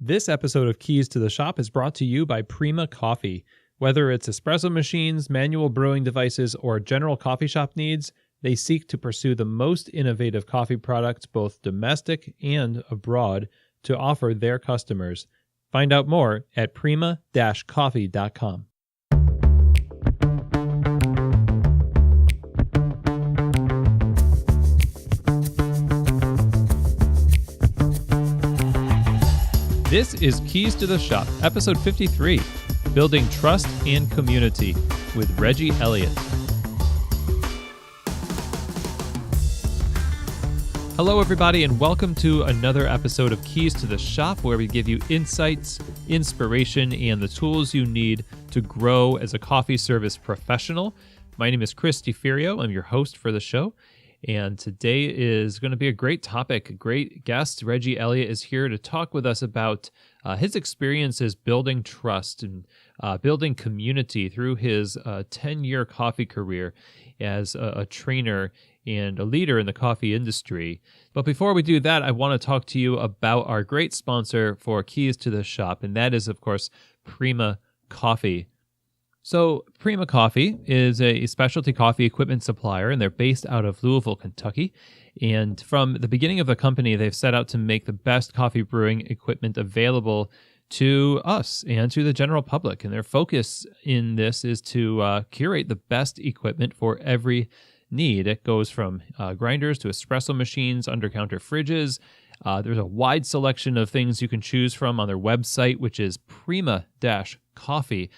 This episode of Keys to the Shop is brought to you by Prima Coffee. Whether it's espresso machines, manual brewing devices, or general coffee shop needs, they seek to pursue the most innovative coffee products, both domestic and abroad, to offer their customers. Find out more at prima-coffee.com. This is Keys to the Shop, episode 53, Building Trust and Community, with Reggie Elliott. Hello, everybody, and welcome to another episode of Keys to the Shop, where we give you insights, inspiration, and the tools you need to grow as a coffee service professional. My name is Chris DeFirio. I'm your host for the show. And today is going to be a great topic. A great guest, Reggie Elliott, is here to talk with us about his experiences building trust and building community through his 10-year coffee career as a trainer and a leader in the coffee industry. But before we do that, I want to talk to you about our great sponsor for Keys to the Shop, and that is, of course, Prima Coffee. So Prima Coffee is a specialty coffee equipment supplier, and they're based out of Louisville, Kentucky. And from the beginning of the company, they've set out to make the best coffee brewing equipment available to us and to the general public. And their focus in this is to curate the best equipment for every need. It goes from grinders to espresso machines, under-counter fridges. There's a wide selection of things you can choose from on their website, which is prima-coffee.com.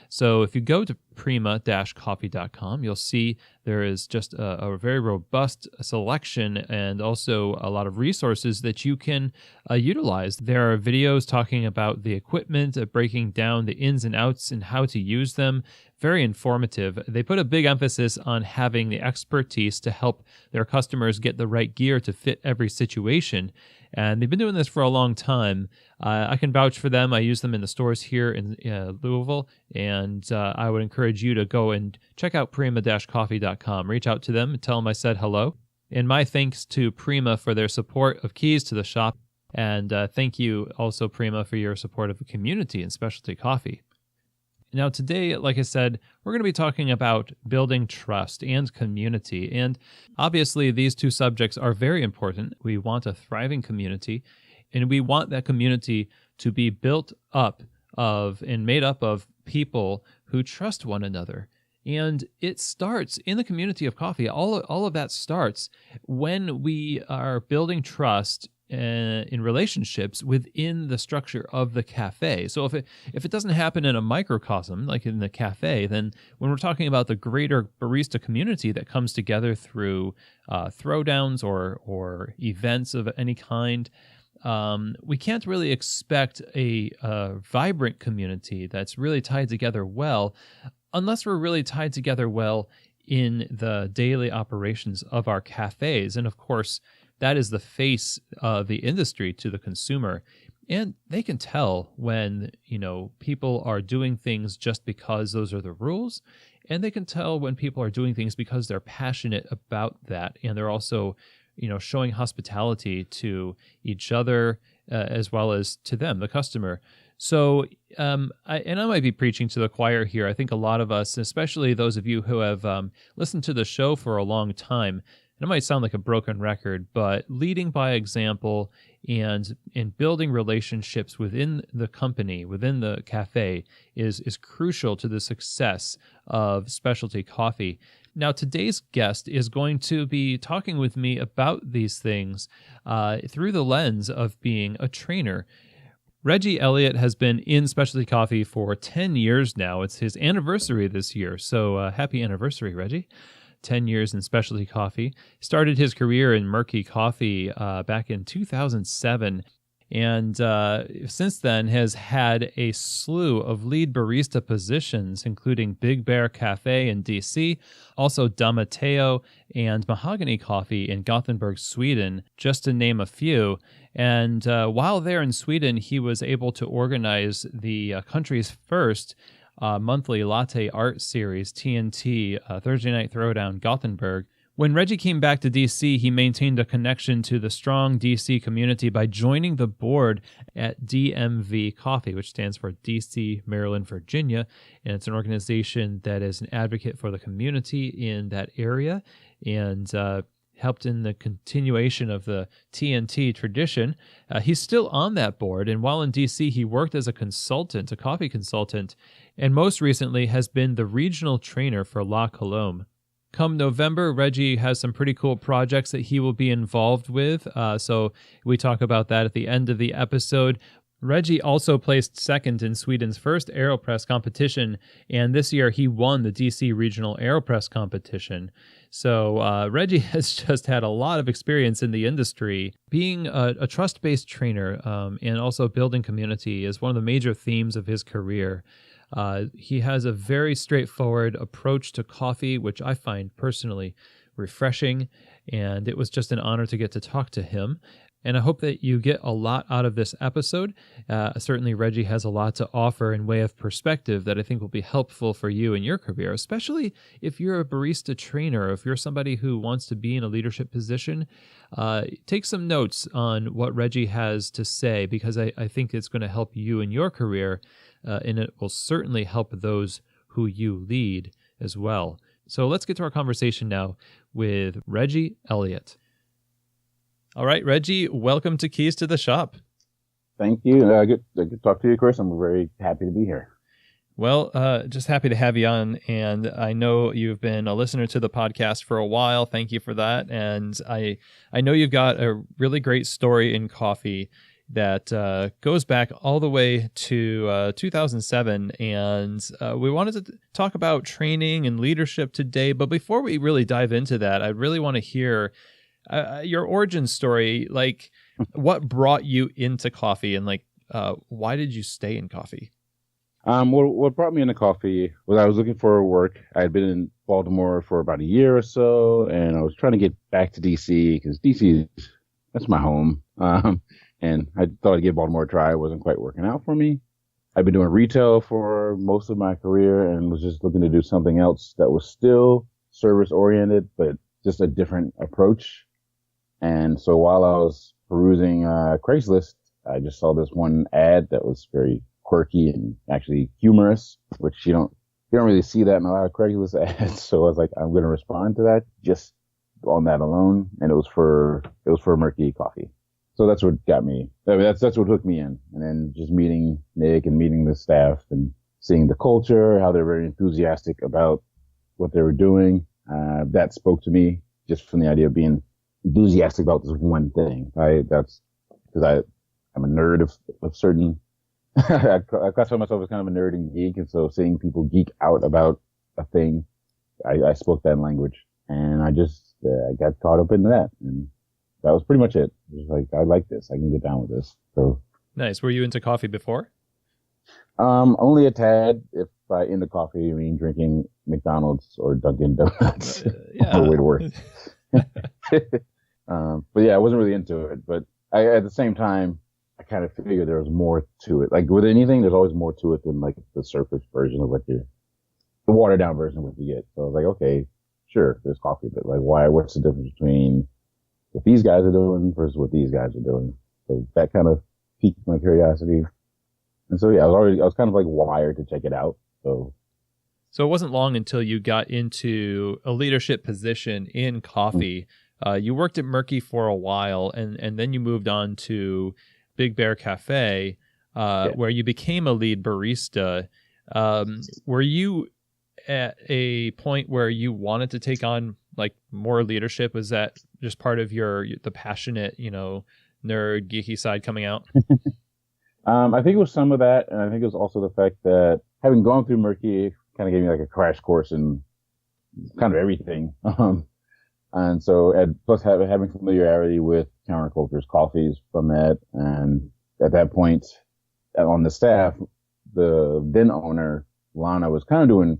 So if you go to prima-coffee.com, you'll see there is just a very robust selection and also a lot of resources that you can utilize. There are videos talking about the equipment, breaking down the ins and outs and how to use them. Very informative. They put a big emphasis on having the expertise to help their customers get the right gear to fit every situation. And they've been doing this for a long time. I can vouch for them. I use them in the stores here in Louisville, and I would encourage you to go and check out prima-coffee.com. Reach out to them and tell them I said hello. And my thanks to Prima for their support of Keys to the Shop, and thank you also, Prima, for your support of the community and specialty coffee. Now today, like I said, we're going to be talking about building trust and community. And obviously, these two subjects are very important. We want a thriving community, and we want that community to be built up of and made up of people who trust one another. And it starts in the community of coffee. All of that starts when we are building trust in relationships within the structure of the cafe. So if it doesn't happen in a microcosm like in the cafe, then when we're talking about the greater barista community that comes together through throwdowns or events of any kind, we can't really expect a vibrant community that's really tied together well unless we're really tied together well in the daily operations of our cafes. And of course, that is the face of the industry to the consumer. And they can tell when, people are doing things just because those are the rules. And they can tell when people are doing things because they're passionate about that. And they're also, showing hospitality to each other as well as to them, the customer. So, I might be preaching to the choir here. I think a lot of us, especially those of you who have listened to the show for a long time, and it might sound like a broken record, but leading by example and building relationships within the company, within the cafe, is crucial to the success of specialty coffee. Now, today's guest is going to be talking with me about these things through the lens of being a trainer. Reggie Elliott has been in specialty coffee for 10 years now. It's his anniversary this year, so happy anniversary, Reggie. 10 years in specialty coffee. Started his career in Murky Coffee back in 2007, and since then has had a slew of lead barista positions, including Big Bear Cafe in DC, also Da Matteo and Mahogany Coffee in Gothenburg, Sweden, just to name a few. And while there in Sweden, he was able to organize the country's first monthly latte art series, TNT, Thursday Night Throwdown Gothenburg, When Reggie came back to DC, he maintained a connection to the strong DC community by joining the board at DMV Coffee, which stands for DC, Maryland, Virginia. And it's an organization that is an advocate for the community in that area and helped in the continuation of the TNT tradition. He's still on that board, and while in DC, he worked as a consultant, a coffee consultant, and most recently has been the regional trainer for La Colombe. Come November, Reggie has some pretty cool projects that he will be involved with, so we talk about that at the end of the episode. Reggie also placed second in Sweden's first AeroPress competition, and this year he won the DC Regional AeroPress competition. So Reggie has just had a lot of experience in the industry. Being a trust-based trainer and also building community is one of the major themes of his career. He has a very straightforward approach to coffee, which I find personally refreshing, and it was just an honor to get to talk to him. And I hope that you get a lot out of this episode. Certainly, Reggie has a lot to offer in way of perspective that I think will be helpful for you in your career, especially if you're a barista trainer, if you're somebody who wants to be in a leadership position. Take some notes on what Reggie has to say, because I think it's going to help you in your career, and it will certainly help those who you lead as well. So let's get to our conversation now with Reggie Elliott. All right, Reggie, welcome to Keys to the Shop. Thank you. Good to talk to you, Chris. I'm very happy to be here. Well, just happy to have you on. And I know you've been a listener to the podcast for a while. Thank you for that. And I know you've got a really great story in coffee that goes back all the way to 2007. And we wanted to talk about training and leadership today. But before we really dive into that, I really want to hear your origin story, like what brought you into coffee, and like why did you stay in coffee? What brought me into coffee was I was looking for work. I had been in Baltimore for about a year or so, and I was trying to get back to DC because DC, that's my home. And I thought I'd give Baltimore a try. It wasn't quite working out for me. I'd been doing retail for most of my career and was just looking to do something else that was still service oriented, but just a different approach. And so while I was perusing Craigslist, I just saw this one ad that was very quirky and actually humorous, which you don't really see that in a lot of Craigslist ads. So I was like, I'm going to respond to that just on that alone. And it was for Murky Coffee. So that's what got me. I mean, that's what hooked me in. And then just meeting Nick and meeting the staff and seeing the culture, how they're very enthusiastic about what they were doing. That spoke to me just from the idea of being enthusiastic about this one thing. That's because I'm a nerd of certain. I classify myself as kind of a nerd and geek, and so seeing people geek out about a thing, I spoke that language, and I got caught up in that, and that was pretty much it. It was like, I like this. I can get down with this. So nice. Were you into coffee before? Only a tad. If by into coffee, you mean drinking McDonald's or Dunkin' Donuts on the way to work. But yeah, I wasn't really into it. But at the same time, I kind of figured there was more to it. Like with anything, there's always more to it than like the surface version of the watered down version of what you get. So I was like, okay, sure, there's coffee, but like, why? What's the difference between what these guys are doing versus what these guys are doing? So that kind of piqued my curiosity. And so yeah, I was kind of like wired to check it out. So it wasn't long until you got into a leadership position in coffee. You worked at Murky for a while, and then you moved on to Big Bear Cafe, where you became a lead barista. Were you at a point where you wanted to take on like more leadership? Was that just part of the passionate, nerd, geeky side coming out? I think it was some of that, and I think it was also the fact that having gone through Murky kind of gave me like a crash course in kind of everything. And so, plus having familiarity with counterculture's coffees from that, and at that point, on the staff, the then owner, Lana, was kind of doing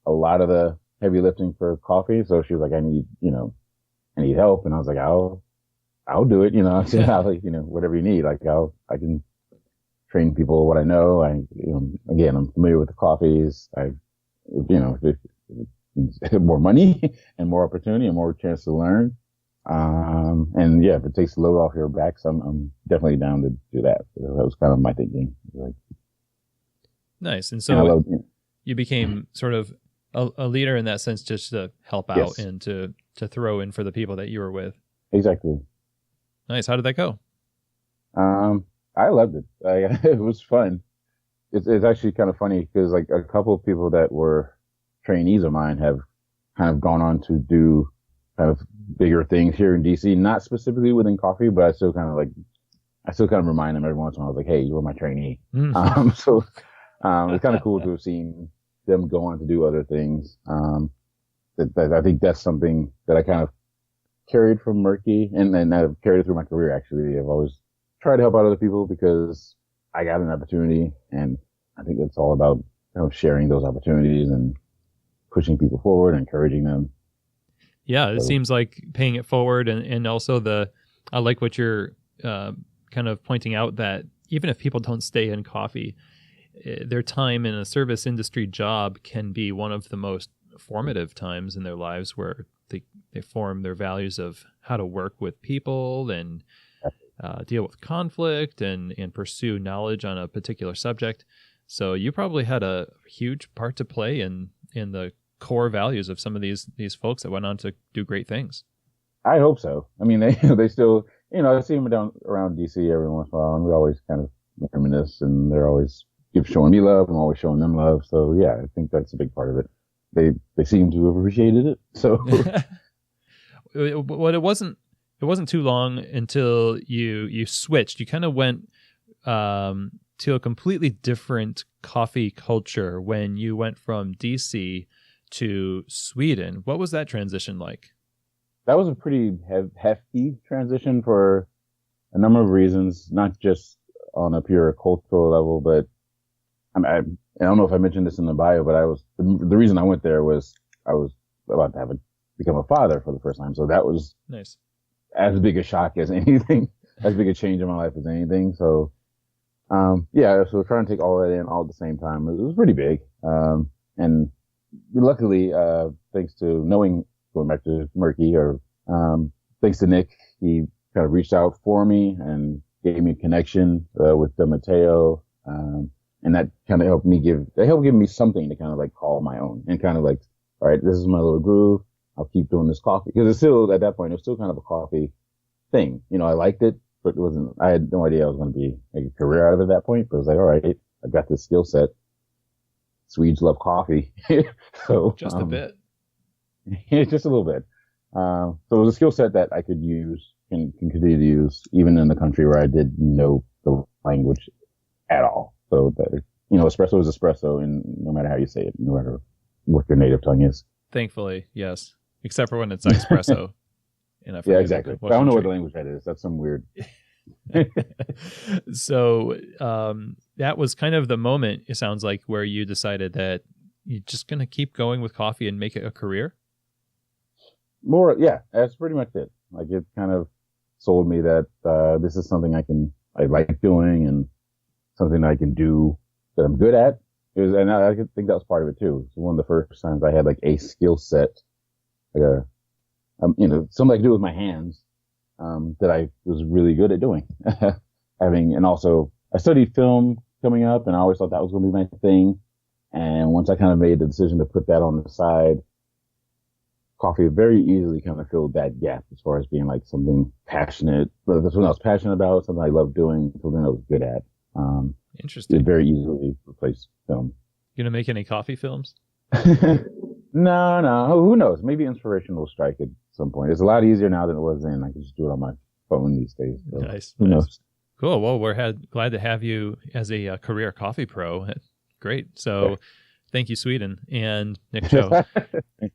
a lot of the heavy lifting for coffee. So she was like, I need help. And I was like, I'll do it, whatever you need. Like, I can train people what I know. Again, I'm familiar with the coffees. means more money and more opportunity and more chance to learn. And yeah, if it takes the load off your backs, I'm definitely down to do that. That was kind of my thinking. Like, nice. And and so love, you became sort of a leader in that sense, just to help out yes, and to throw in for the people that you were with. exactly. Nice. How did that go? I loved it. It was fun. It's actually kind of funny because like a couple of people that were trainees of mine have kind of gone on to do kind of bigger things here in DC, not specifically within coffee, but I still kind of remind them every once in a while. I was like, hey, you were my trainee. So it's kind of cool to have seen them go on to do other things. That I think that's something that I kind of carried from Murky, and I've carried it through my career. Actually, I've always tried to help out other people because I got an opportunity, and I think it's all about sharing those opportunities and pushing people forward, encouraging them. Yeah, it seems like paying it forward, and also I like what you're kind of pointing out, that even if people don't stay in coffee, their time in a service industry job can be one of the most formative times in their lives, where they form their values of how to work with people and deal with conflict and pursue knowledge on a particular subject. So you probably had a huge part to play in the core values of some of these folks that went on to do great things. I hope so. I mean, they still, I see them down around DC every once in a while, and we always kind of reminisce, and they're always showing me love. I'm always showing them love. So yeah, I think that's a big part of it. They seem to have appreciated it. So, well, it wasn't too long until you switched. You kind of went to a completely different coffee culture when you went from DC to Sweden. What was that transition like? that was a pretty hefty transition for a number of reasons, not just on a pure cultural level, but I don't know if I mentioned this in the bio, but the reason I went there was I was about to become a father for the first time. So that was Nice. as big a shock as anything, as big a change in my life as anything. So, yeah, so trying to take all that in all at the same time, it was pretty big. And luckily, thanks to going back to Murky, thanks to Nick, he kind of reached out for me and gave me a connection, with Mateo. And that kind of helped give me something to kind of like call my own and kind of like, all right, this is my little groove. I'll keep doing this coffee, because it's still, at that point, it was still kind of a coffee thing. I liked it, but I had no idea I was going to make a career out of it at that point, but I was like, all right, I've got this skill set. Swedes love coffee. So just a bit. Just a little bit. So it was a skill set that I could use and can continue to use even in the country where I didn't know the language at all. So that, espresso is espresso, and no matter how you say it, no matter what your native tongue is. Thankfully, yes. Except for when it's espresso. Yeah, exactly. I don't know what the language that is. That's some weird. So that was kind of the moment, it sounds like, where you decided that you're just going to keep going with coffee and make it a career? More, yeah, that's pretty much it. Like, it kind of sold me that this is something I like doing, and something I can do that I'm good at. And I think that was part of it too. It's one of the first times I had like a skill set, like something I could do with my hands, that I was really good at doing. And also I studied film coming up, and I always thought that was going to be my thing. And once I kind of made the decision to put that on the side, coffee very easily kind of filled that gap as far as being like something passionate. That's what I was passionate about, something I loved doing, something I was good at. Interesting. It very easily replaced film. You gonna make any coffee films? No. Who knows? Maybe inspiration will strike at some point. It's a lot easier now than it was then. I can just do it on my phone these days. So Nice. Who knows? Cool. Well, we're glad to have you as a career coffee pro. Great. So, Thank you, Sweden, and Nick Cho.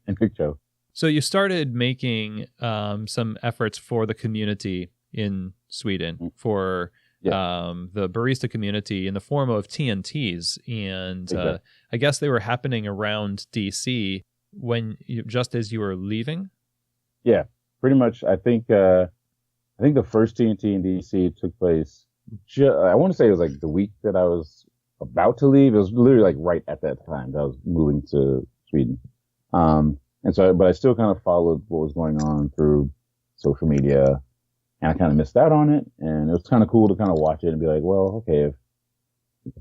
And Nick Cho. So you started making some efforts for the community in Sweden, for the barista community, in the form of TNTs. And Exactly. I guess they were happening around DC just as you were leaving. Yeah, pretty much. I think the first TNT in DC took place. I want to say it was like the week that I was about to leave. It was literally like right at that time that I was moving to Sweden. And so, but I still kind of followed what was going on through social media, and I kind of missed out on it. And it was kind of cool to kind of watch it and be like, well, okay, if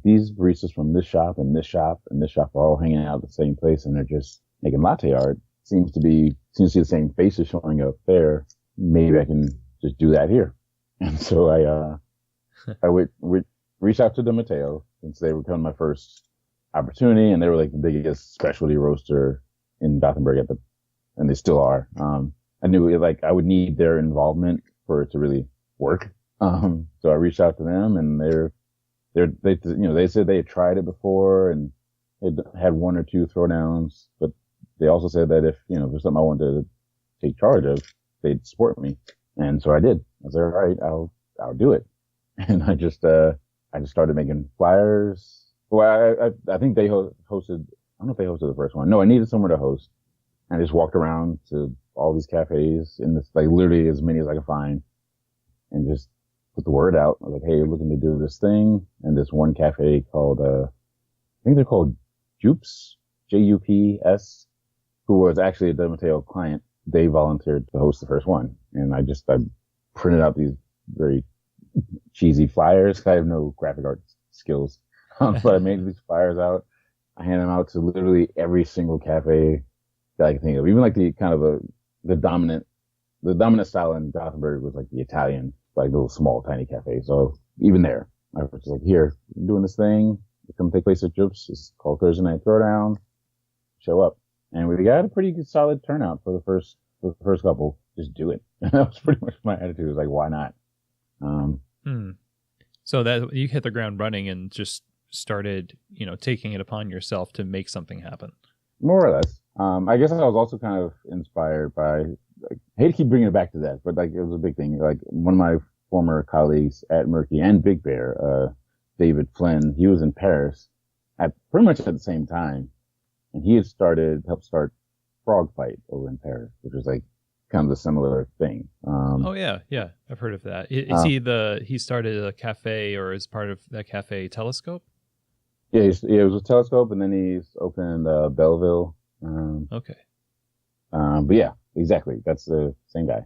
these baristas from this shop and this shop and this shop are all hanging out at the same place and they're just making latte art, seems to see the same faces showing up there. Maybe I can just do that here. And so I would reach out to the Mateo since they were kind of my first opportunity, and they were like the biggest specialty roaster in Gothenburg and they still are. I knew like I would need their involvement for it to really work. So I reached out to them, and they said they had tried it before and they'd had one or two throwdowns, but they also said that if there's something I wanted to take charge of, they'd support me. And so I did. I was like, all right, I'll do it. And I just started making flyers. Well, I think they hosted, I don't know if they hosted the first one. No, I needed somewhere to host. I just walked around to all these cafes in this, like literally as many as I could find, and just put the word out. I was like, hey, looking to do this thing. And this one cafe called, I think they're called Jups, Jups, who was actually a Del Mateo client. They volunteered to host the first one. And I printed out these very cheesy flyers. I have no graphic art skills. But I made these flyers out. I handed them out to literally every single cafe that I could think of. Even like the dominant style in Gothenburg was like the Italian, like little small tiny cafe. So even there, I was just like, here, I'm doing this thing. It's going to take place at Jups. It's called Thursday Night Throwdown. Show up. And we got a pretty good solid turnout for the first couple. Just do it. That was pretty much my attitude. It was like, why not? So that you hit the ground running and just started, taking it upon yourself to make something happen. More or less. I guess I was also kind of inspired by, like, I hate to keep bringing it back to that, but like it was a big thing. Like one of my former colleagues at Murky and Big Bear, David Flynn, he was in Paris at pretty much at the same time. And he had helped start Frog Fight over in Paris, which was like kind of a similar thing. Oh yeah. I've heard of that. Is he started a cafe, or is part of that cafe Telescope? Yeah, it was a Telescope, and then he's opened Belleville. Okay. But yeah, exactly. That's the same guy.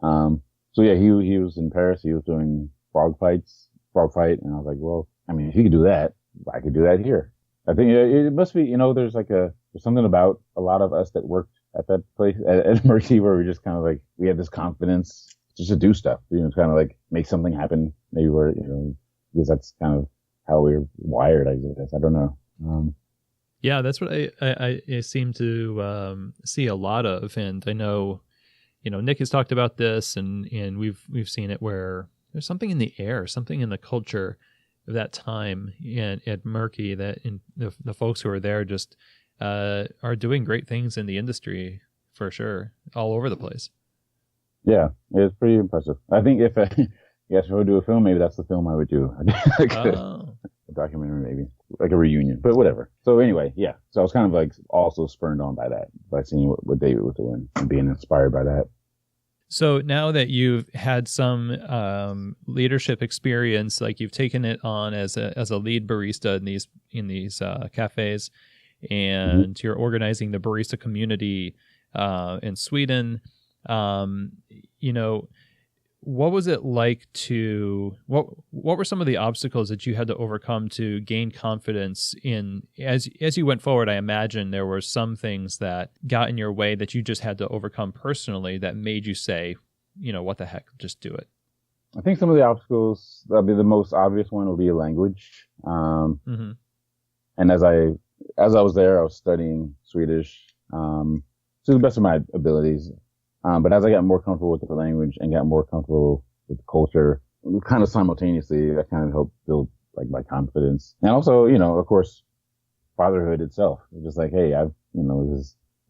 So yeah, he was in Paris. He was doing Frog Fight, and I was like, well, I mean, if he could do that, I could do that here. I think it must be, there's something about a lot of us that worked at that place at Mercy where we just kind of like, we had this confidence just to do stuff, it's kind of like make something happen. Maybe because that's kind of how we're wired, I guess. I don't know. Yeah, that's what I seem to see a lot of. And I know, Nick has talked about this and we've seen it where there's something in the air, something in the culture of that time at Murky that the folks who are there just are doing great things in the industry for sure, all over the place. Yeah, it's pretty impressive. I think if I would do a film, maybe that's the film I would do. A documentary, maybe like a reunion, but whatever. So anyway, yeah. So I was kind of like also spurned on by that, by seeing what David was doing and being inspired by that. So now that you've had some leadership experience, like you've taken it on as a lead barista in these cafes, and you're organizing the barista community in Sweden. What was it like what were some of the obstacles that you had to overcome to gain confidence in as you went forward? I imagine there were some things that got in your way that you just had to overcome personally that made you say, what the heck, just do it. I think some of the obstacles, the most obvious one would be language. And as I was there, I was studying Swedish to the best of my abilities. But as I got more comfortable with the language and got more comfortable with the culture, kind of simultaneously, that kind of helped build like my confidence. And also, of course, fatherhood itself. It's just like, hey,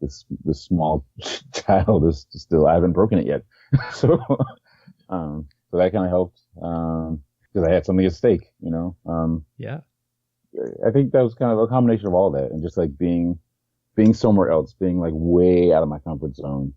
this small child is still, I haven't broken it yet. So that kind of helped, because I had something at stake, Yeah. I think that was kind of a combination of all that, and just like being somewhere else, being like way out of my comfort zone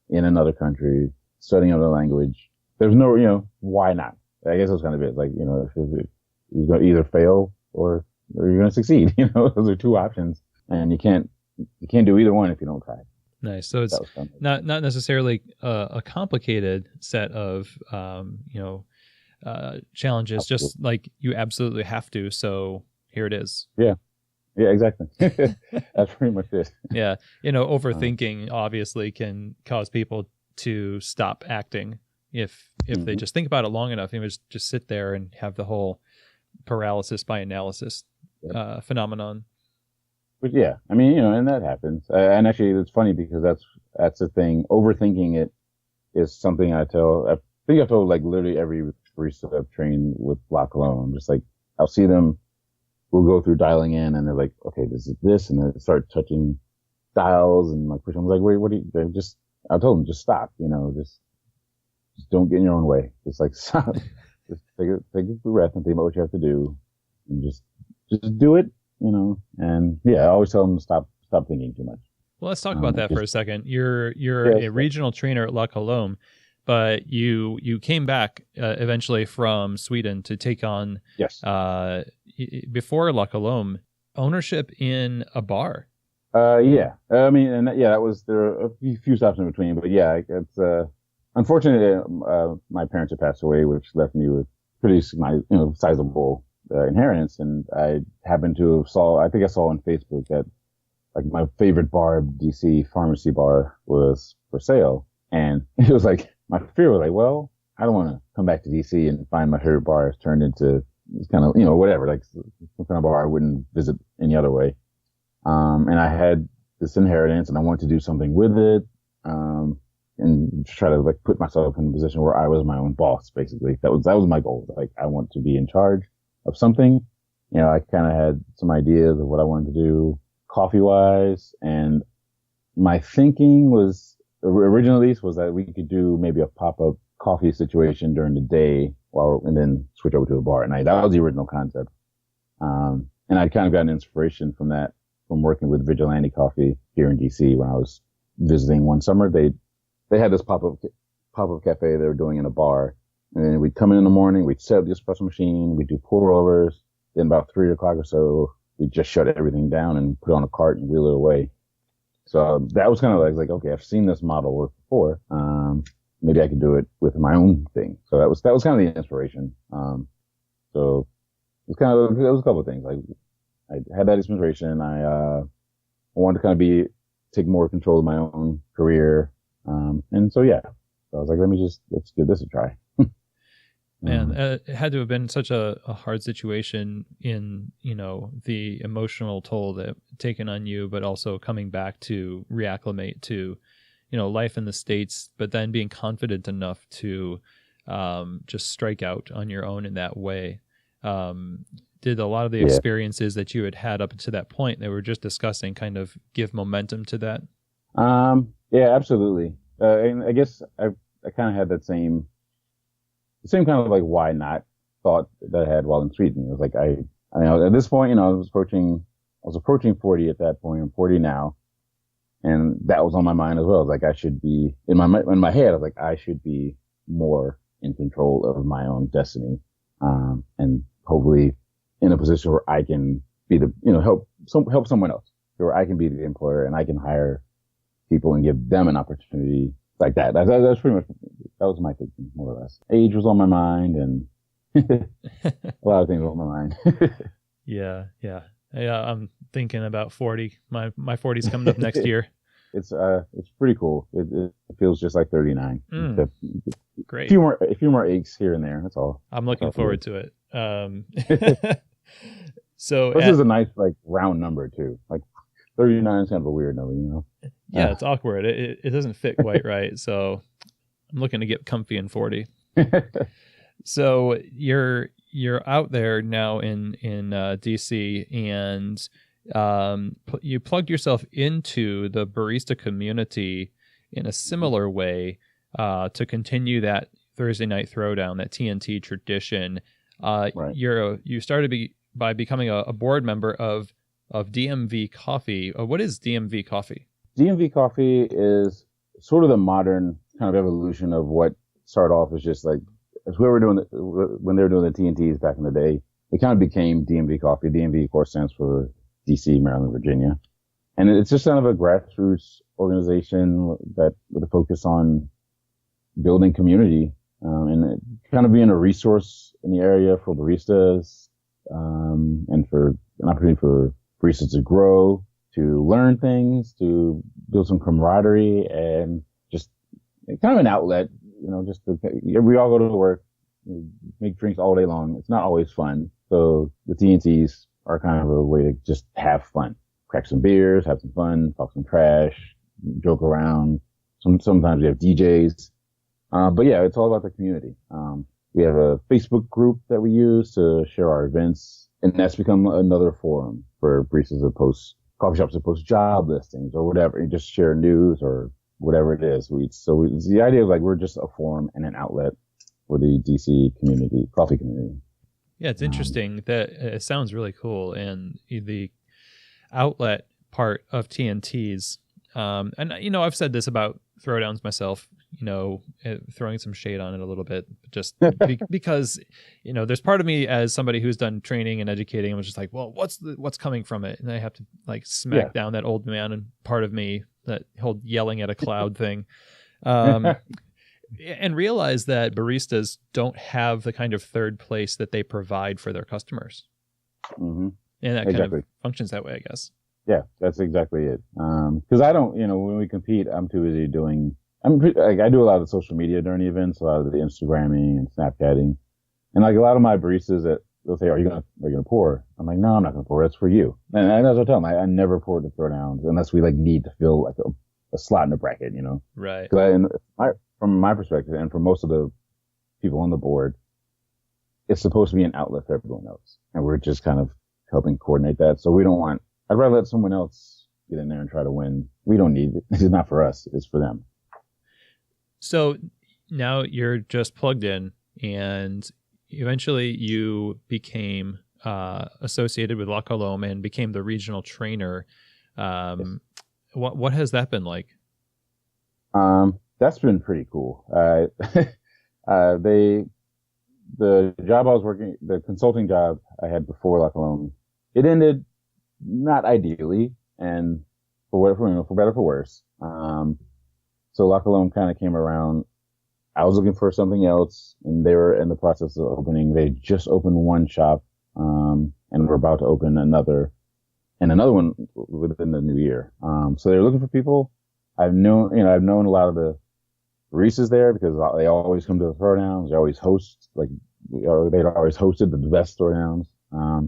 in another country, studying another language. There's no, why not? I guess that's kind of it. Like, if you're going to either fail or you're going to succeed, those are two options, and you can't you can't do either one if you don't try. Nice. So it's That was fun. not necessarily a complicated set of challenges, just like you absolutely have to. So here it is. Yeah, exactly. That's pretty much it. Yeah. Overthinking obviously can cause people to stop acting if they just think about it long enough. Just sit there and have the whole paralysis by analysis phenomenon. But yeah, I mean, and that happens. And actually, it's funny because that's the thing. Overthinking it is something I think I've told like literally every barista I've trained with La Colombe. I'm just like, I'll see them, we'll go through dialing in, and they're like, okay, this is this, and then start touching dials and like pushing. I'm like, wait, what do you? I told them just stop. Just don't get in your own way. Just like stop. Just take a breath and think about what you have to do, and just do it. And yeah, I always tell them to stop thinking too much. Well, let's talk about that for a second. You're a regional trainer at La Colombe, but you came back eventually from Sweden to take on before La Colombe ownership in a bar. Yeah. I mean, and that was there are a few stops in between, but yeah, it's unfortunately my parents had passed away, which left me with pretty sizable inheritance, and I happened to have I think I saw on Facebook that like my favorite bar, DC Pharmacy Bar, was for sale, and it was like my fear was like, well, I don't want to come back to DC and find my favorite bar has turned into this kind of whatever, like some kind of bar I wouldn't visit any other way. And I had this inheritance, and I wanted to do something with it, and try to like put myself in a position where I was my own boss. Basically, that was my goal. Like I want to be in charge of something. I kind of had some ideas of what I wanted to do coffee wise, and my thinking was originally was that we could do maybe a pop-up coffee situation during the day and then switch over to a bar at night. That was the original concept. And I'd kind of gotten inspiration from that, from working with Vigilante Coffee here in DC when I was visiting one summer. They had this pop-up cafe they were doing in a bar. And then we'd come in the morning, we'd set up the espresso machine, we'd do pour-overs. Then about 3 o'clock or so, we'd just shut everything down and put it on a cart and wheel it away. So that was kind of like, okay, I've seen this model work before. Maybe I could do it with my own thing. So that was kind of the inspiration. So it was a couple of things. Like I had that inspiration. I wanted to kind of take more control of my own career. And so, yeah, so I was like, let's give this a try. Man, it had to have been such a hard situation in, the emotional toll that taken on you, but also coming back to reacclimate to, life in the States, but then being confident enough to just strike out on your own in that way. Did a lot of the experiences that you had up to that point that we were just discussing kind of give momentum to that? Yeah, absolutely. And I guess I kind of had the same kind of like why not thought that I had while in Sweden. It was like I mean, at this point, I was approaching 40 at that point. I'm 40 now, and that was on my mind as well. It was like I should be in my head. I was like I should be more in control of my own destiny, and hopefully in a position where I can be help someone else, where I can be the employer and I can hire people and give them an opportunity like that. That's pretty much, that was my thinking, more or less. Age was on my mind, and a lot of things were on my mind. Yeah. I'm thinking about 40. My 40's coming up next year. It's pretty cool. It feels just like 39. Great. A few more aches here and there. That's all. I'm looking forward to it. So this is a nice like round number too. Like 39 is kind of a weird number, Yeah, it's awkward. It doesn't fit quite right. So I'm looking to get comfy in 40. So you're out there now in DC, and you plugged yourself into the barista community in a similar way to continue that Thursday night throwdown, that TNT tradition. Right. You started by becoming a board member of DMV Coffee. What is DMV Coffee? DMV Coffee is sort of the modern kind of evolution of what started off as just like, as when they were doing the TNTs back in the day, it kind of became DMV Coffee. DMV, of course, stands for DC, Maryland, Virginia. And it's just kind of a grassroots organization that with a focus on building community, and kind of being a resource in the area for baristas, and for an opportunity for baristas to grow, to learn things, to build some camaraderie, and just kind of an outlet, just we all go to work, make drinks all day long. It's not always fun. So the TNTs are kind of a way to just have fun, crack some beers, have some fun, talk some trash, joke around. Sometimes we have DJs. But yeah, it's all about the community. We have a Facebook group that we use to share our events, and that's become another forum for baristas to post, coffee shops to post job listings or whatever, and just share news or whatever it is. The idea is like we're just a forum and an outlet for the DC community, coffee community. Yeah, it's interesting that it sounds really cool, and the outlet part of TNTs. And I've said this about throwdowns myself, throwing some shade on it a little bit, just because, there's part of me as somebody who's done training and educating, and was just like, well, what's coming from it? And I have to like smack down that old man and part of me, that whole yelling at a cloud thing. And realize that baristas don't have the kind of third place that they provide for their customers. Mm-hmm. And that kind of functions that way, I guess. Yeah, that's exactly it. Cause I don't, when we compete, I'm too busy I do a lot of the social media during the events, a lot of the Instagramming and Snapchatting. And like a lot of my baristas they'll say, are you going to pour? I'm like, no, I'm not going to pour. That's for you. And as I tell them, I never pour the throwdowns unless we like need to fill like a slot in the bracket, Right. From my perspective, and for most of the people on the board, it's supposed to be an outlet for everyone else. And we're just kind of helping coordinate that. So I'd rather let someone else get in there and try to win. We don't need it. It's not for us. It's for them. So now you're just plugged in, and eventually you became associated with La Colombe and became the regional trainer. Yes. What has that been like? That's been pretty cool. The job I was working, the consulting job I had before La Colombe, it ended not ideally, and for better or for worse. So La Colombe kind of came around. I was looking for something else, and they were in the process of opening. They just opened one shop, and we're about to open another one within the new year. So they're looking for people. I've known a lot of the baristas there because they always come to the throwdowns. They always host, they'd always hosted the best throwdowns. So I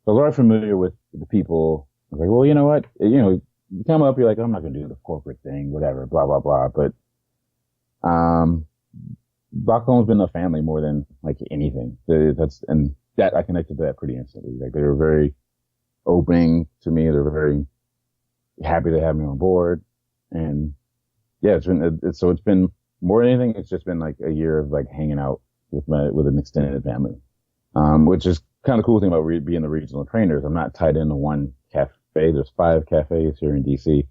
was already familiar with the people. I was like, well, you know what? You come up, you're like, I'm not going to do the corporate thing, whatever, blah, blah, blah. But, Blackcone's been a family more than like anything. And that I connected to that pretty instantly. Like they were very opening to me. They're very happy to have me on board. And yeah, it's been more than anything. It's just been like a year of like hanging out with an extended family. Which is kind of cool thing about being the regional trainers. I'm not tied into one cafe. There's 5 cafes here in DC.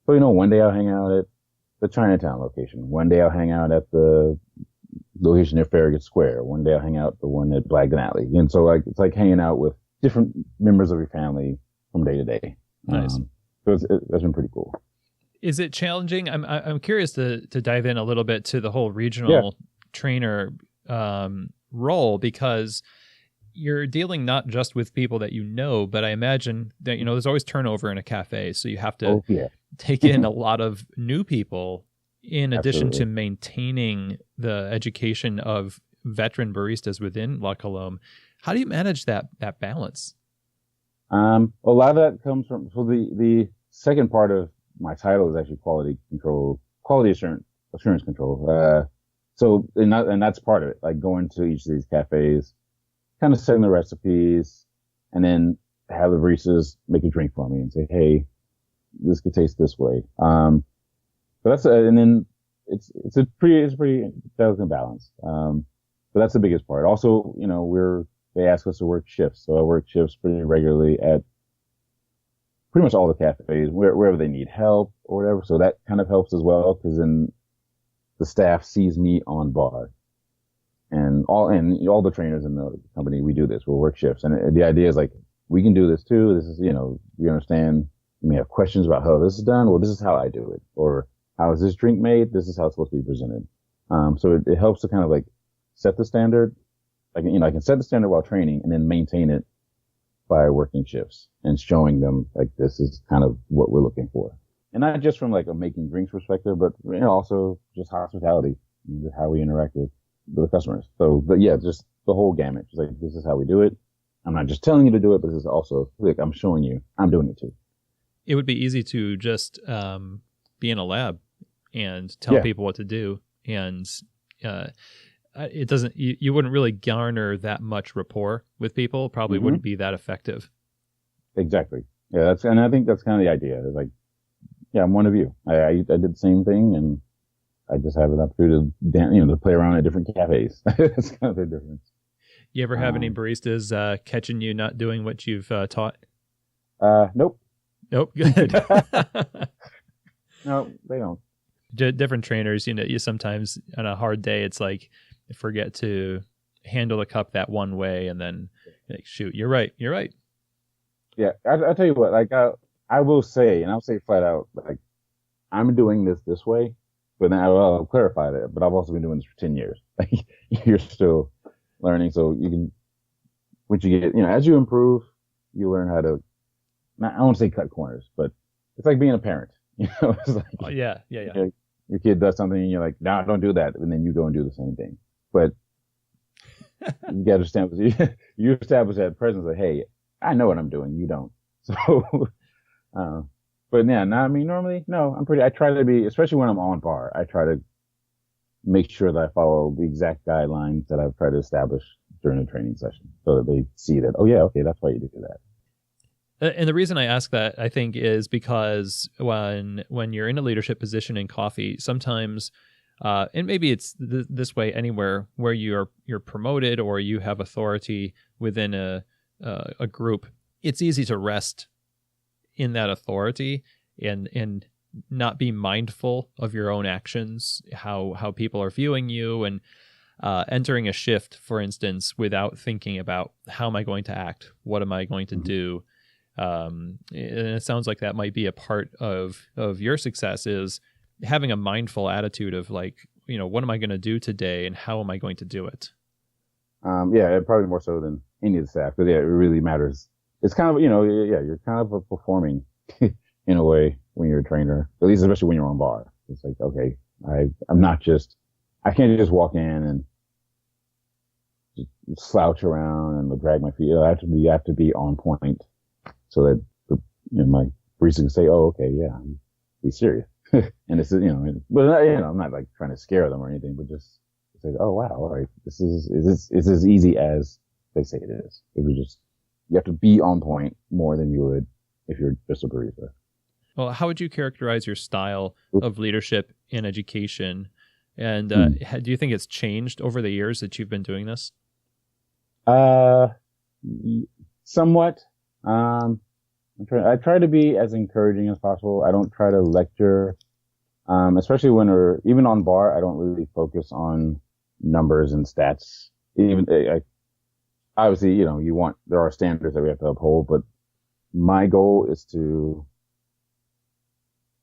So, one day I'll hang out at the Chinatown location. One day I'll hang out at the location near Farragut Square. One day I'll hang out at the one at Blagden Alley. And so it's like hanging out with different members of your family from day to day. Nice. So that's been pretty cool. Is it challenging? I'm curious to dive in a little bit to the whole regional trainer role, because you're dealing not just with people that but I imagine that, there's always turnover in a cafe. So you have to take in a lot of new people in addition to maintaining the education of veteran baristas within La Colombe. How do you manage that balance? A lot of that comes from, so the second part of my title is actually quality assurance control. And that's part of it, like going to each of these cafes, kind of setting the recipes, and then have the baristas make a drink for me and say, hey, this could taste this way. But and then it's a pretty delicate balance. But that's the biggest part. Also, they ask us to work shifts. So I work shifts pretty regularly at pretty much all the cafes, wherever they need help or whatever. So that kind of helps as well, because then the staff sees me on bar. And all the trainers in the company, we do this. We'll work shifts. And the idea is like, we can do this too. This is, we understand, You may have questions about how this is done. Well, this is how I do it. Or how is this drink made? This is how it's supposed to be presented. So it helps to kind of like set the standard. Like, I can set the standard while training and then maintain it by working shifts and showing them like this is kind of what we're looking for. And not just from like a making drinks perspective, but also just hospitality, how we interact with the customers. So, but yeah, just the whole gamut. Just like, this is how we do it. I'm not just telling you to do it, but this is also like, I'm showing you I'm doing it too. It would be easy to just be in a lab and tell people what to do. And it doesn't, you wouldn't really garner that much rapport with people, probably wouldn't be that effective. Exactly. Yeah, and I think that's kind of the idea. It's like, yeah, I'm one of you. I did the same thing, and I just have an opportunity to play around at different cafes. That's kind of the difference. You ever have any baristas catching you not doing what you've taught? Nope. Nope. Good. No, they don't. Different trainers, you sometimes on a hard day, it's like, forget to handle the cup that one way, and then like, shoot, you're right. Yeah, I'll tell you what, like, I will say, and I'll say flat out, like, I'm doing this way, but then I'll clarify that, but I've also been doing this for 10 years. Like, you're still learning, so you can, once you get, as you improve, you learn how to, I don't want to say cut corners, but it's like being a parent, It's like, yeah. Your kid does something and you're like, no, don't do that. And then you go and do the same thing. But you got to establish, you establish that presence of, hey, I know what I'm doing. You don't. So, but yeah, no, I mean, normally, no, I try to be, especially when I'm on bar, I try to make sure that I follow the exact guidelines that I've tried to establish during the training session so that they see that, oh yeah, okay, that's why you do that. And the reason I ask that, I think, is because when you're in a leadership position in coffee, sometimes, and maybe it's this way anywhere where you're promoted or you have authority within a group, it's easy to rest in that authority and not be mindful of your own actions, how people are viewing you, and entering a shift, for instance, without thinking about how am I going to act, what am I going to do. And it sounds like that might be a part of your success, is having a mindful attitude of like, what am I going to do today and how am I going to do it? Yeah, probably more so than any of the staff, but yeah, it really matters. It's kind of, you're kind of performing in a way when you're a trainer, at least especially when you're on bar. It's like, okay, I can't just walk in and just slouch around and drag my feet. I have to be on point. So that my barista can say, "Oh, okay, yeah, be serious." And it's but I'm not like trying to scare them or anything, but just say, "Oh, wow, all right, this is as easy as they say it is." You have to be on point more than you would if you're just a barista. Well, how would you characterize your style of leadership in education? And do you think it's changed over the years that you've been doing this? Somewhat. I try to be as encouraging as possible. I don't try to lecture, especially when even on bar, I don't really focus on numbers and stats. Obviously, there are standards that we have to uphold, but my goal is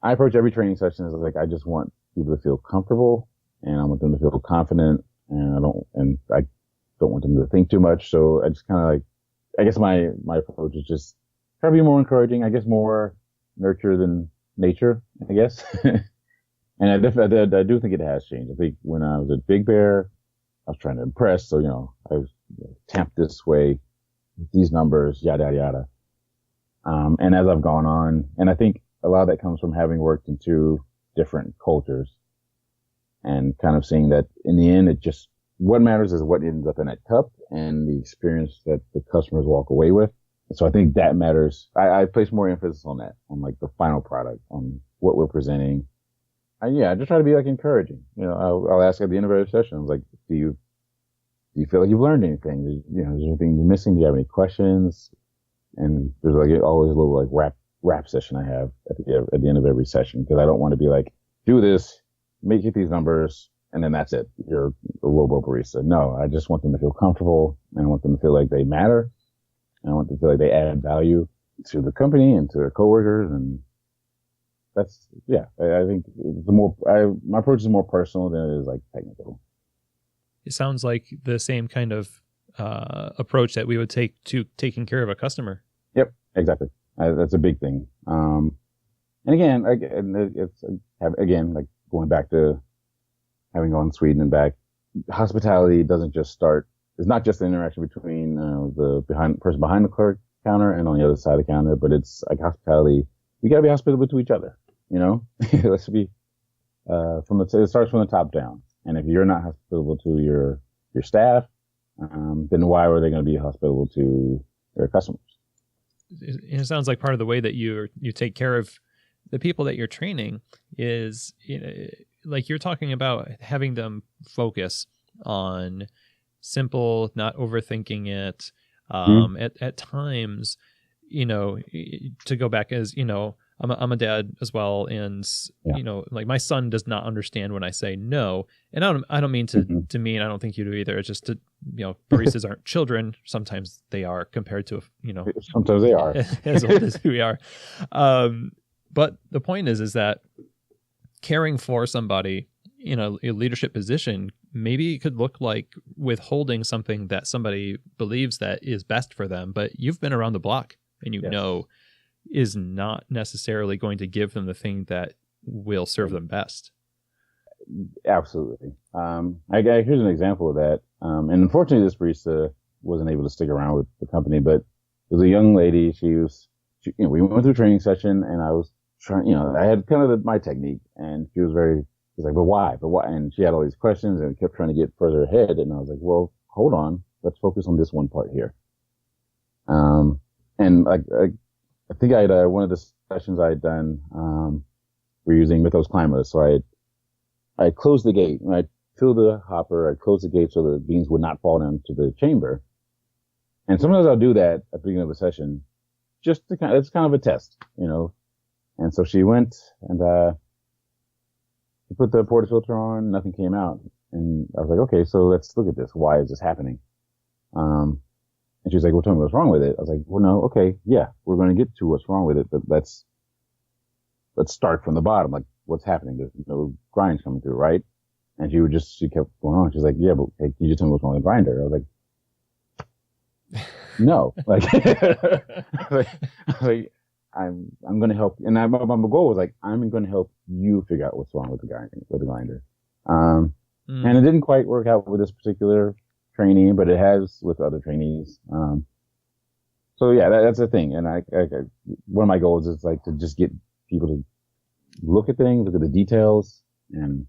I approach every training session as like, I just want people to feel comfortable and I want them to feel confident, and I don't want them to think too much. So I just kind of like, I guess my approach is just try to be more encouraging. I guess more nurture than nature, I guess. And I do think it has changed. I think when I was at Big Bear, I was trying to impress. So, I was tamped this way, these numbers, yada, yada, yada. And as I've gone on, and I think a lot of that comes from having worked in two different cultures and kind of seeing that in the end, what matters is what ends up in that cup and the experience that the customers walk away with. So I think that matters. I place more emphasis on that, on like the final product, on what we're presenting. I just try to be like encouraging. I'll ask at the end of every session, I was like, do you feel like you've learned anything? Is there anything you're missing? Do you have any questions? And there's like always a little like rap session I have at the end of every session, because I don't want to be like, do this, make it these numbers, and then that's it. You're a robo barista. No, I just want them to feel comfortable, and I want them to feel like they matter, and I want them to feel like they add value to the company and to their coworkers, and that's yeah. I think my approach is more personal than it is like technical. It sounds like the same kind of approach that we would take to taking care of a customer. Yep, exactly. That's a big thing. And again, it's again like going back to having gone to Sweden and back. Hospitality doesn't just start. It's not just the interaction between the person behind the clerk counter and on the other side of the counter, but it's like hospitality. You got to be hospitable to each other. You know, let's be it starts from the top down. And if you're not hospitable to your staff, then why are they going to be hospitable to their customers? It sounds like part of the way that you take care of the people that you're training is, like you're talking about having them focus on simple, not overthinking it. At times, to go back as, I'm a dad as well. And, like my son does not understand when I say no. And I don't mean to demean, I don't think you do either. It's just baristas aren't children. Sometimes they are compared to, sometimes they are as old as we are. But the point is that caring for somebody in a leadership position, maybe it could look like withholding something that somebody believes that is best for them, but you've been around the block and know is not necessarily going to give them the thing that will serve them best. Absolutely. Here's an example of that. And unfortunately, this barista wasn't able to stick around with the company, but it was a young lady. We went through a training session, and I was trying, I had kind of my technique, and she's like, but why? And she had all these questions and kept trying to get further ahead. And I was like, well, hold on. Let's focus on this one part here. And I think one of the sessions I had done, we're using Mythos Climbers. So I closed the gate and I filled the hopper. I closed the gate so the beans would not fall into the chamber. And sometimes I'll do that at the beginning of a session just to it's kind of a test, And so she went and, she put the portafilter on, nothing came out. And I was like, okay, so let's look at this. Why is this happening? And she was like, well, tell me what's wrong with it. I was like, well, no, okay, yeah, we're going to get to what's wrong with it, but let's start from the bottom. Like, what's happening? There's no grinds coming through, right? And she kept going on. She's like, yeah, but hey, can you just tell me what's wrong with the grinder? I was like, no, I'm going to help. And my goal was like, I'm going to help you figure out what's wrong with the grinder. And it didn't quite work out with this particular trainee, but it has with other trainees. So yeah, that's the thing. And one of my goals is like to just get people to look at things, look at the details, and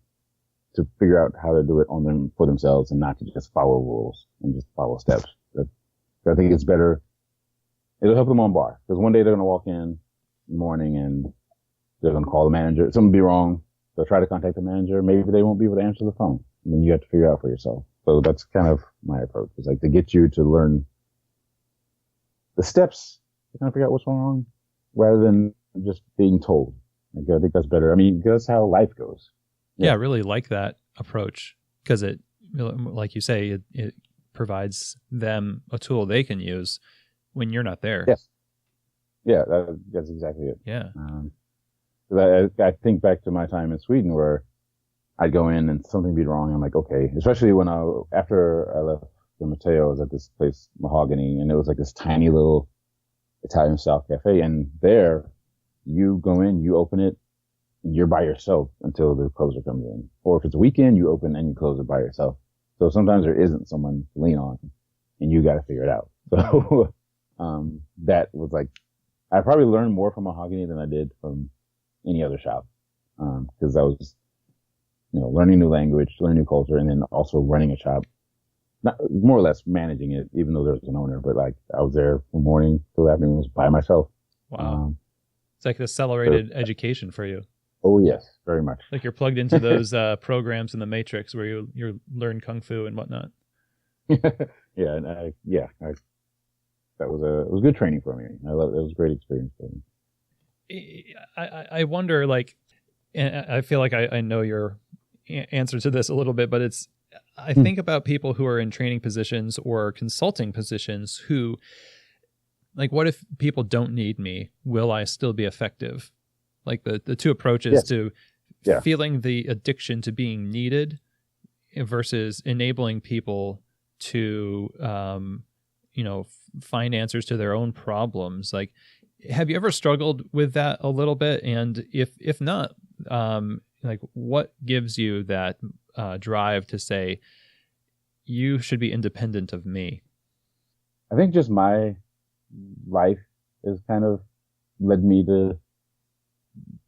to figure out how to do it for themselves and not to just follow rules and just follow steps. I think it's better. It'll help them on bar because one day they're going to walk in the morning and they're going to call the manager. Something will be wrong. They'll try to contact the manager. Maybe they won't be able to answer the phone. And then you have to figure it out for yourself. So that's kind of my approach. It's like to get you to learn the steps to kind of figure out what's wrong rather than just being told. I think that's better. I mean, that's how life goes. Yeah, I really like that approach because it, like you say, it provides them a tool they can use when you're not there. Yes. Yeah, that's exactly it. Yeah. I think back to my time in Sweden where I'd go in and something would be wrong. I'm like, okay, especially after I left the Matteo, I was at this place, Mahogany, and it was like this tiny little Italian style cafe. And there you go in, you open it, and you're by yourself until the closer comes in. Or if it's a weekend, you open and you close it by yourself. So sometimes there isn't someone to lean on and you got to figure it out. So, that was like, I probably learned more from Mahogany than I did from any other shop. Cause I was, learning new language, learning new culture, and then also running a shop, not more or less managing it, even though there's an owner, but like I was there from morning till afternoon by myself. Wow. It's like an accelerated education for you. Oh yes, very much. Like you're plugged into those programs in the Matrix where you learn kung fu and whatnot. Yeah, and it was good training for me. It was a great experience for me. I wonder, like, and I feel like I know your answer to this a little bit, but I think about people who are in training positions or consulting positions who, like, what if people don't need me? Will I still be effective? Like the two approaches Yes. to Yeah. feeling the addiction to being needed versus enabling people to, find answers to their own problems. Like, have you ever struggled with that a little bit? And if not, like, what gives you that drive to say you should be independent of me? I think just my life has kind of led me to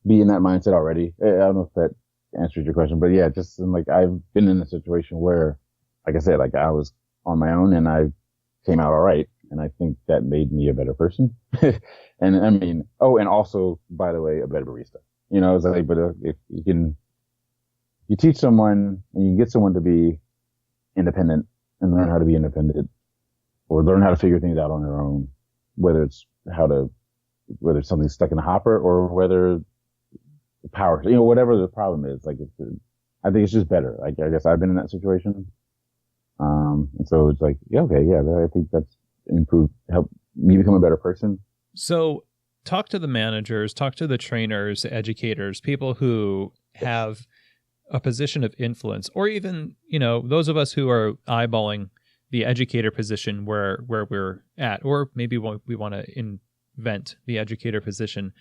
be in that mindset already. I don't know if that answers your question, but yeah, just like I've been in a situation where, like I said, like I was on my own and I came out all right. And I think that made me a better person. And I mean, oh, and also, by the way, a better barista. It's like, but if you teach someone and you get someone to be independent and learn how to be independent or learn how to figure things out on their own, whether it's something stuck in a hopper or whether the power, whatever the problem is, like, I think it's just better. Like, I guess I've been in that situation. And so it's like, yeah, okay, yeah, I think that's help me become a better person. So talk to the managers, talk to the trainers, educators, people who have a position of influence, or even, those of us who are eyeballing the educator position where we're at, or maybe we want to invent the educator position.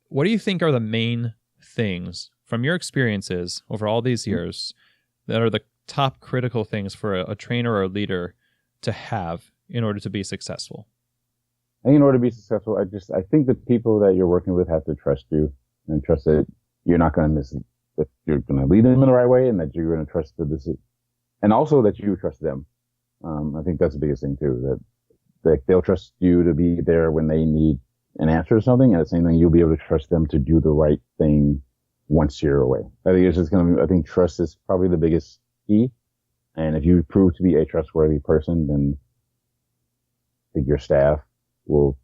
What do you think are the main things from your experiences over all these years that are the top critical things for a trainer or a leader to have in order to be successful? I think in order to be successful, I think the people that you're working with have to trust you and trust that you're not going to miss it, that you're going to lead them in the right way and that you're going to trust the decision, and also that you trust them. I think that's the biggest thing too, that they'll trust you to be there when they need an answer to something, and at the same time, you'll be able to trust them to do the right thing once you're away. I think it's just I think trust is probably the biggest key. And if you prove to be a trustworthy person, then I think your staff will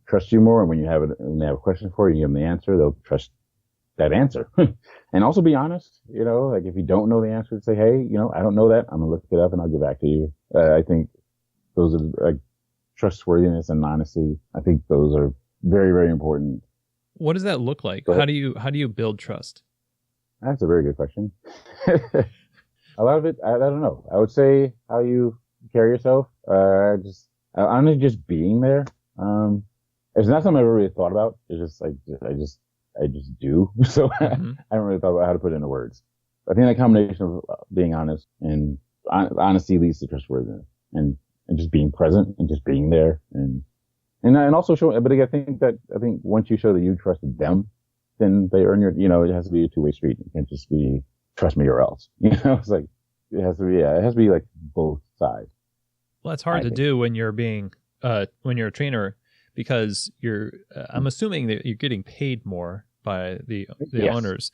trust you more. And when when they have a question for you, you give them the answer, they'll trust that answer. And also be honest, like if you don't know the answer, say, hey, I don't know that. I'm gonna look it up and I'll get back to you. I think those are like trustworthiness and honesty. I think those are very, very important. What does that look like? How do you build trust? That's a very good question. A lot of it, I don't know. I would say how you carry yourself. Honestly, just being there. It's not something I've ever really thought about. It's just like, I just do. So I haven't really thought about how to put it into words. I think that combination of being honest and honesty leads to trustworthiness and just being present and just being there and also showing, but I think once you show that you trusted them, then they earn your, it has to be a two-way street. It can't just be trust me or else, it's like, it has to be like both sides. Well, that's hard to do when you're when you're a trainer, because I'm assuming that you're getting paid more by the yes. owners,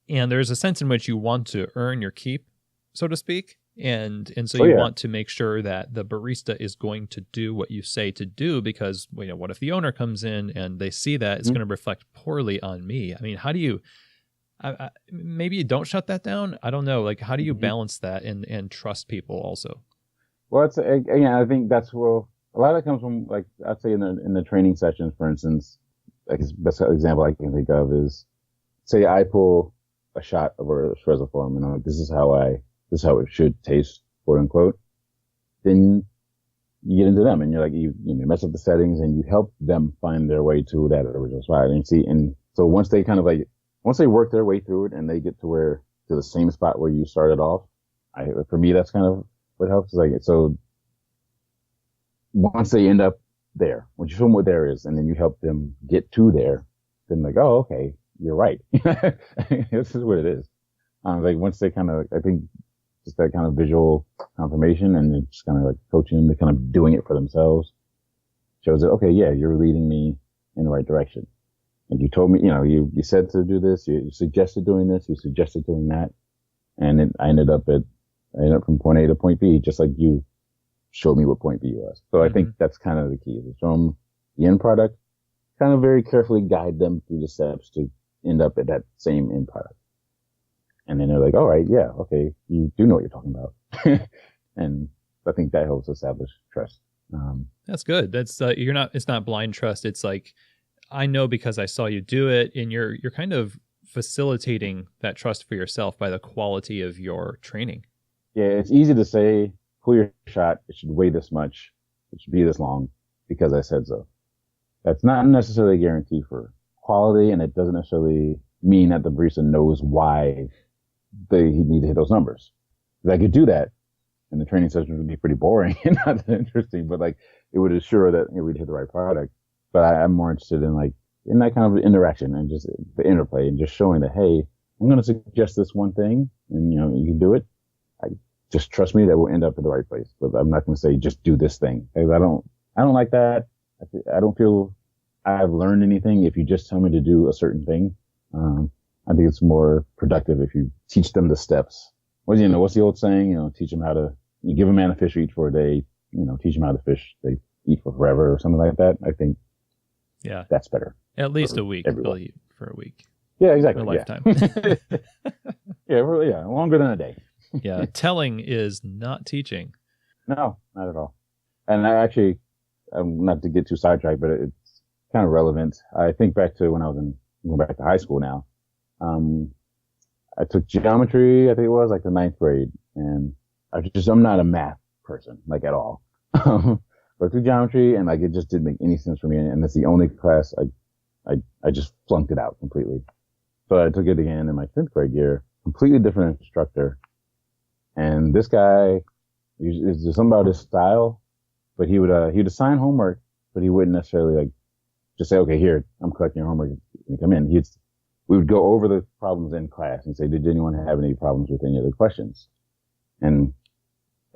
and there's a sense in which you want to earn your keep, so to speak. And so you want to make sure that the barista is going to do what you say to do, because what if the owner comes in and they see that it's going to reflect poorly on me? I mean, how do you maybe you don't shut that down? I don't know. Like, how do you balance that and trust people also? Well, I think that's where a lot of it comes from. Like, I'd say in the training sessions, for instance, like the best example I can think of is, say I pull a shot of a espresso form and I'm like, this is how it should taste, quote unquote. Then you get into them and you're like, you mess up the settings and you help them find their way to that original spot. And so once they work their way through it and they get to the same spot where you started off, for me, that's kind of what helps. So once they end up there, once you show them what there is and then you help them get to there, then like, oh, okay, you're right. This is what it is. Like once they I think just that kind of visual confirmation and just kind of like coaching them to kind of doing it for themselves shows that, okay, yeah, you're leading me in the right direction. And you told me, you said to do this, you suggested doing this, you suggested doing that. And I ended up from point A to point B, just like you showed me what point B was. So I think that's kind of the key. To show them the end product, kind of very carefully guide them through the steps to end up at that same end product. And then they're like, all right, yeah, okay, you do know what you're talking about. And I think that helps establish trust. That's good. That's, it's not blind trust. It's like, I know because I saw you do it, and you're kind of facilitating that trust for yourself by the quality of your training. Yeah, it's easy to say, pull your shot. It should weigh this much. It should be this long because I said so. That's not necessarily a guarantee for quality, and it doesn't necessarily mean that the barista knows why they need to hit those numbers. Because I could do that, and the training session would be pretty boring and not that interesting, but like it would assure that we'd hit the right product. But I'm more interested in like in that kind of interaction and just the interplay and just showing that, hey, I'm going to suggest this one thing, and you can do it. Just trust me that we'll end up at the right place. But I'm not going to say just do this thing. I don't like that. I don't feel I've learned anything if you just tell me to do a certain thing. I think it's more productive if you teach them the steps. What's the old saying? Teach them you give a man a fish to eat for a day, teach them how to fish, they eat for forever or something like that. I think that's better. At least a week. They'll eat for a week. Yeah, exactly. A lifetime. Yeah, longer than a day. Yeah, telling is not teaching. No, not at all. And I actually, not to get too sidetracked, but it's kind of relevant. I think back to when I was going back to high school now. I took geometry, I think it was like the 9th grade, and I'm not a math person, like at all. But I took geometry and like it just didn't make any sense for me. And that's the only class I just flunked it out completely. So I took it again in my 10th grade year, completely different instructor. And this guy, is just something about his style, but he would assign homework, but he wouldn't necessarily like just say, okay, here, I'm collecting your homework. You come in. We would go over the problems in class and say, did anyone have any problems with any of the questions? And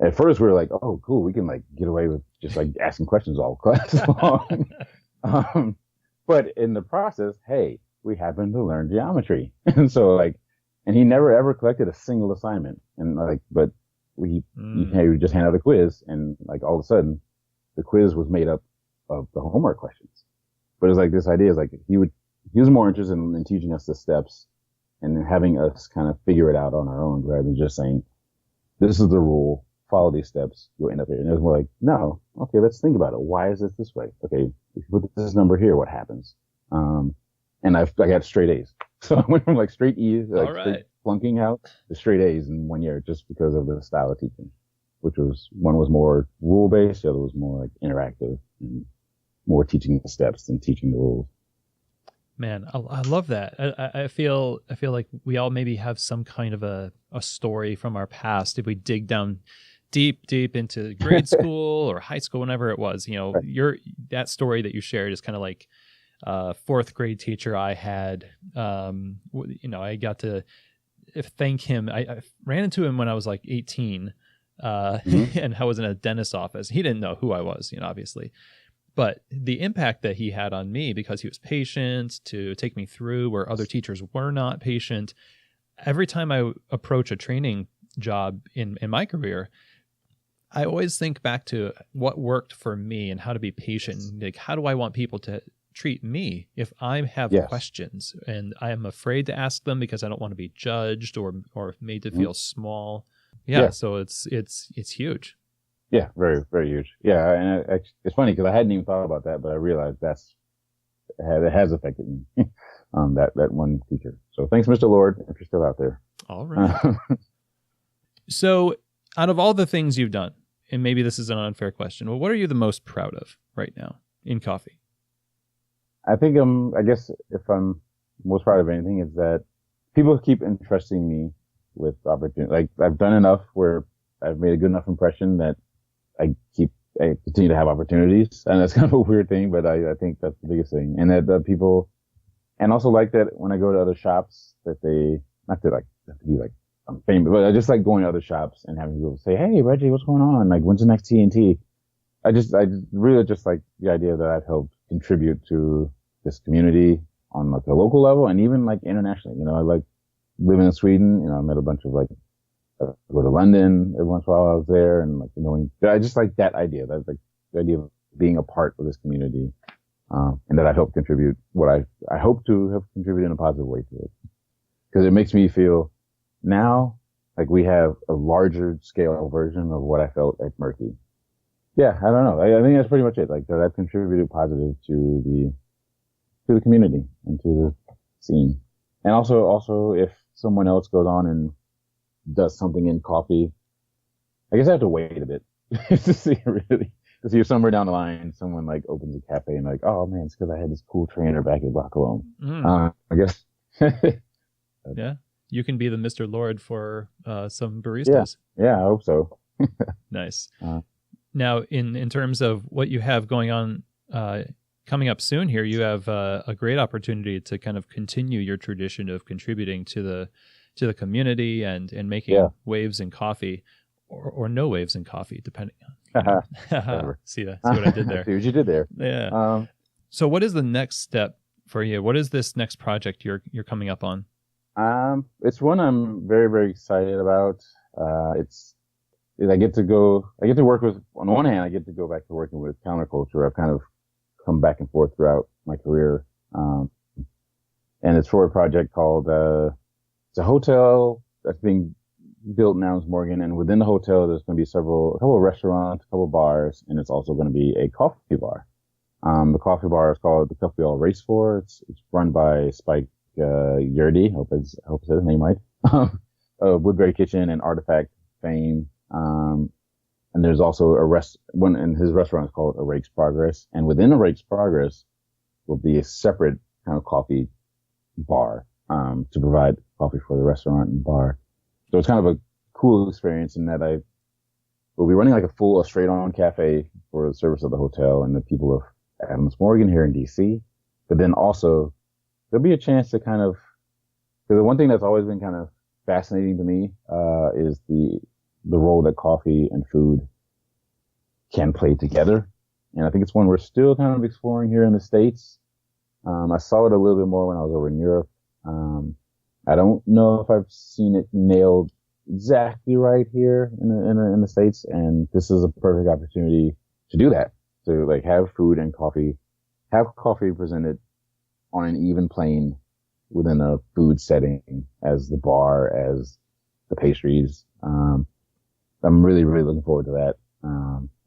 at first we were like, oh, cool. We can like get away with just like asking questions all class long. But in the process, hey, we happened to learn geometry. And so like, and he never ever collected a single assignment. And like, but he would just hand out a quiz, and like all of a sudden the quiz was made up of the homework questions. But it's like this idea is like he was more interested in teaching us the steps and having us kind of figure it out on our own rather than just saying, this is the rule, follow these steps, you'll end up here. And it was more like, no, okay, let's think about it. Why is this way? Okay, if you put this number here, what happens? And I got straight A's. So I went from like straight E's, like straight flunking out to straight A's in 1 year just because of the style of teaching, one was more rule based, the other was more like interactive and more teaching the steps than teaching the rules. Man, I love that. I feel like we all maybe have some kind of a story from our past. If we dig down deep into grade school or high school, whenever it was, right. That story that you shared is kind of like 4th grade teacher I had. I got to thank him. I ran into him when I was like 18, and I was in a dentist's office. He didn't know who I was, obviously. But the impact that he had on me, because he was patient to take me through where other teachers were not patient. Every time I approach a training job in my career, I always think back to what worked for me and how to be patient. Like, how do I want people to treat me if I have questions and I am afraid to ask them because I don't want to be judged or made to feel small. Yeah. So it's huge. Yeah, very, very huge. Yeah, and it's funny because I hadn't even thought about that, but I realized it has affected me. That one teacher. So thanks, Mr. Lord, if you're still out there. All right. So, out of all the things you've done, and maybe this is an unfair question, but what are you the most proud of right now in coffee? I think I guess if I'm most proud of anything, is that people keep entrusting me with opportunity. Like I've done enough where I've made a good enough impression that I continue to have opportunities, and that's kind of a weird thing, but I think that's the biggest thing. And that people, and also like that when I go to other shops, that they not to like have to be like I'm famous, but I just like going to other shops and having people say, "Hey, Reggie, what's going on? Like, when's the next TNT?" I really just like the idea that I've helped contribute to this community on like a local level and even like internationally. I like living in Sweden. I met a bunch of like. I go to London every once in a while I was there, and like I just like that idea. That's like the idea of being a part of this community, and that I help contribute what I hope to have contributed in a positive way to it, because it makes me feel now like we have a larger scale version of what I felt at Murky. Yeah, I don't know. I think that's pretty much it. Like that I've contributed positive to the community and to the scene. And also if someone else goes on and does something in coffee, I guess I have to wait a bit to see if somewhere down the line someone like opens a cafe and like, oh man, it's because I had this cool trainer back at La Colombe. I guess. Yeah, you can be the Mr. Lord for some baristas. Yeah, I hope so. Nice. Now, in terms of what you have going on coming up soon here, you have a great opportunity to kind of continue your tradition of contributing to the community and making waves in coffee, or no waves in coffee, depending on. See what I did there? See what you did there. Yeah. So, what is the next step for you? What is this next project you're coming up on? It's one I'm very, very excited about. I get to work with, on one hand, I get to go back to working with counterculture. I've kind of come back and forth throughout my career. And it's for a project called, it's a hotel that's being built in Adams Morgan. And within the hotel, there's going to be a couple of restaurants, a couple of bars, and it's also going to be a coffee bar. The coffee bar is called the Cup We All Race For. It's run by Spike, Yurdy. Hope I said his name right. Woodbury Kitchen and Artifact fame. And there's also one in his restaurant is called A Rake's Progress. And within A Rake's Progress will be a separate kind of coffee bar, to provide coffee for the restaurant and bar. So it's kind of a cool experience in that we'll be running like a straight on cafe for the service of the hotel and the people of Adams Morgan here in DC. But then also there'll be a chance to because the one thing that's always been kind of fascinating to me, is the role that coffee and food can play together. And I think it's one we're still kind of exploring here in the States. I saw it a little bit more when I was over in Europe. I don't know if I've seen it nailed exactly right here in the States. And this is a perfect opportunity to do that, to like have food and coffee, have coffee presented on an even plane within a food setting as the bar, as the pastries. I'm really, really looking forward to that.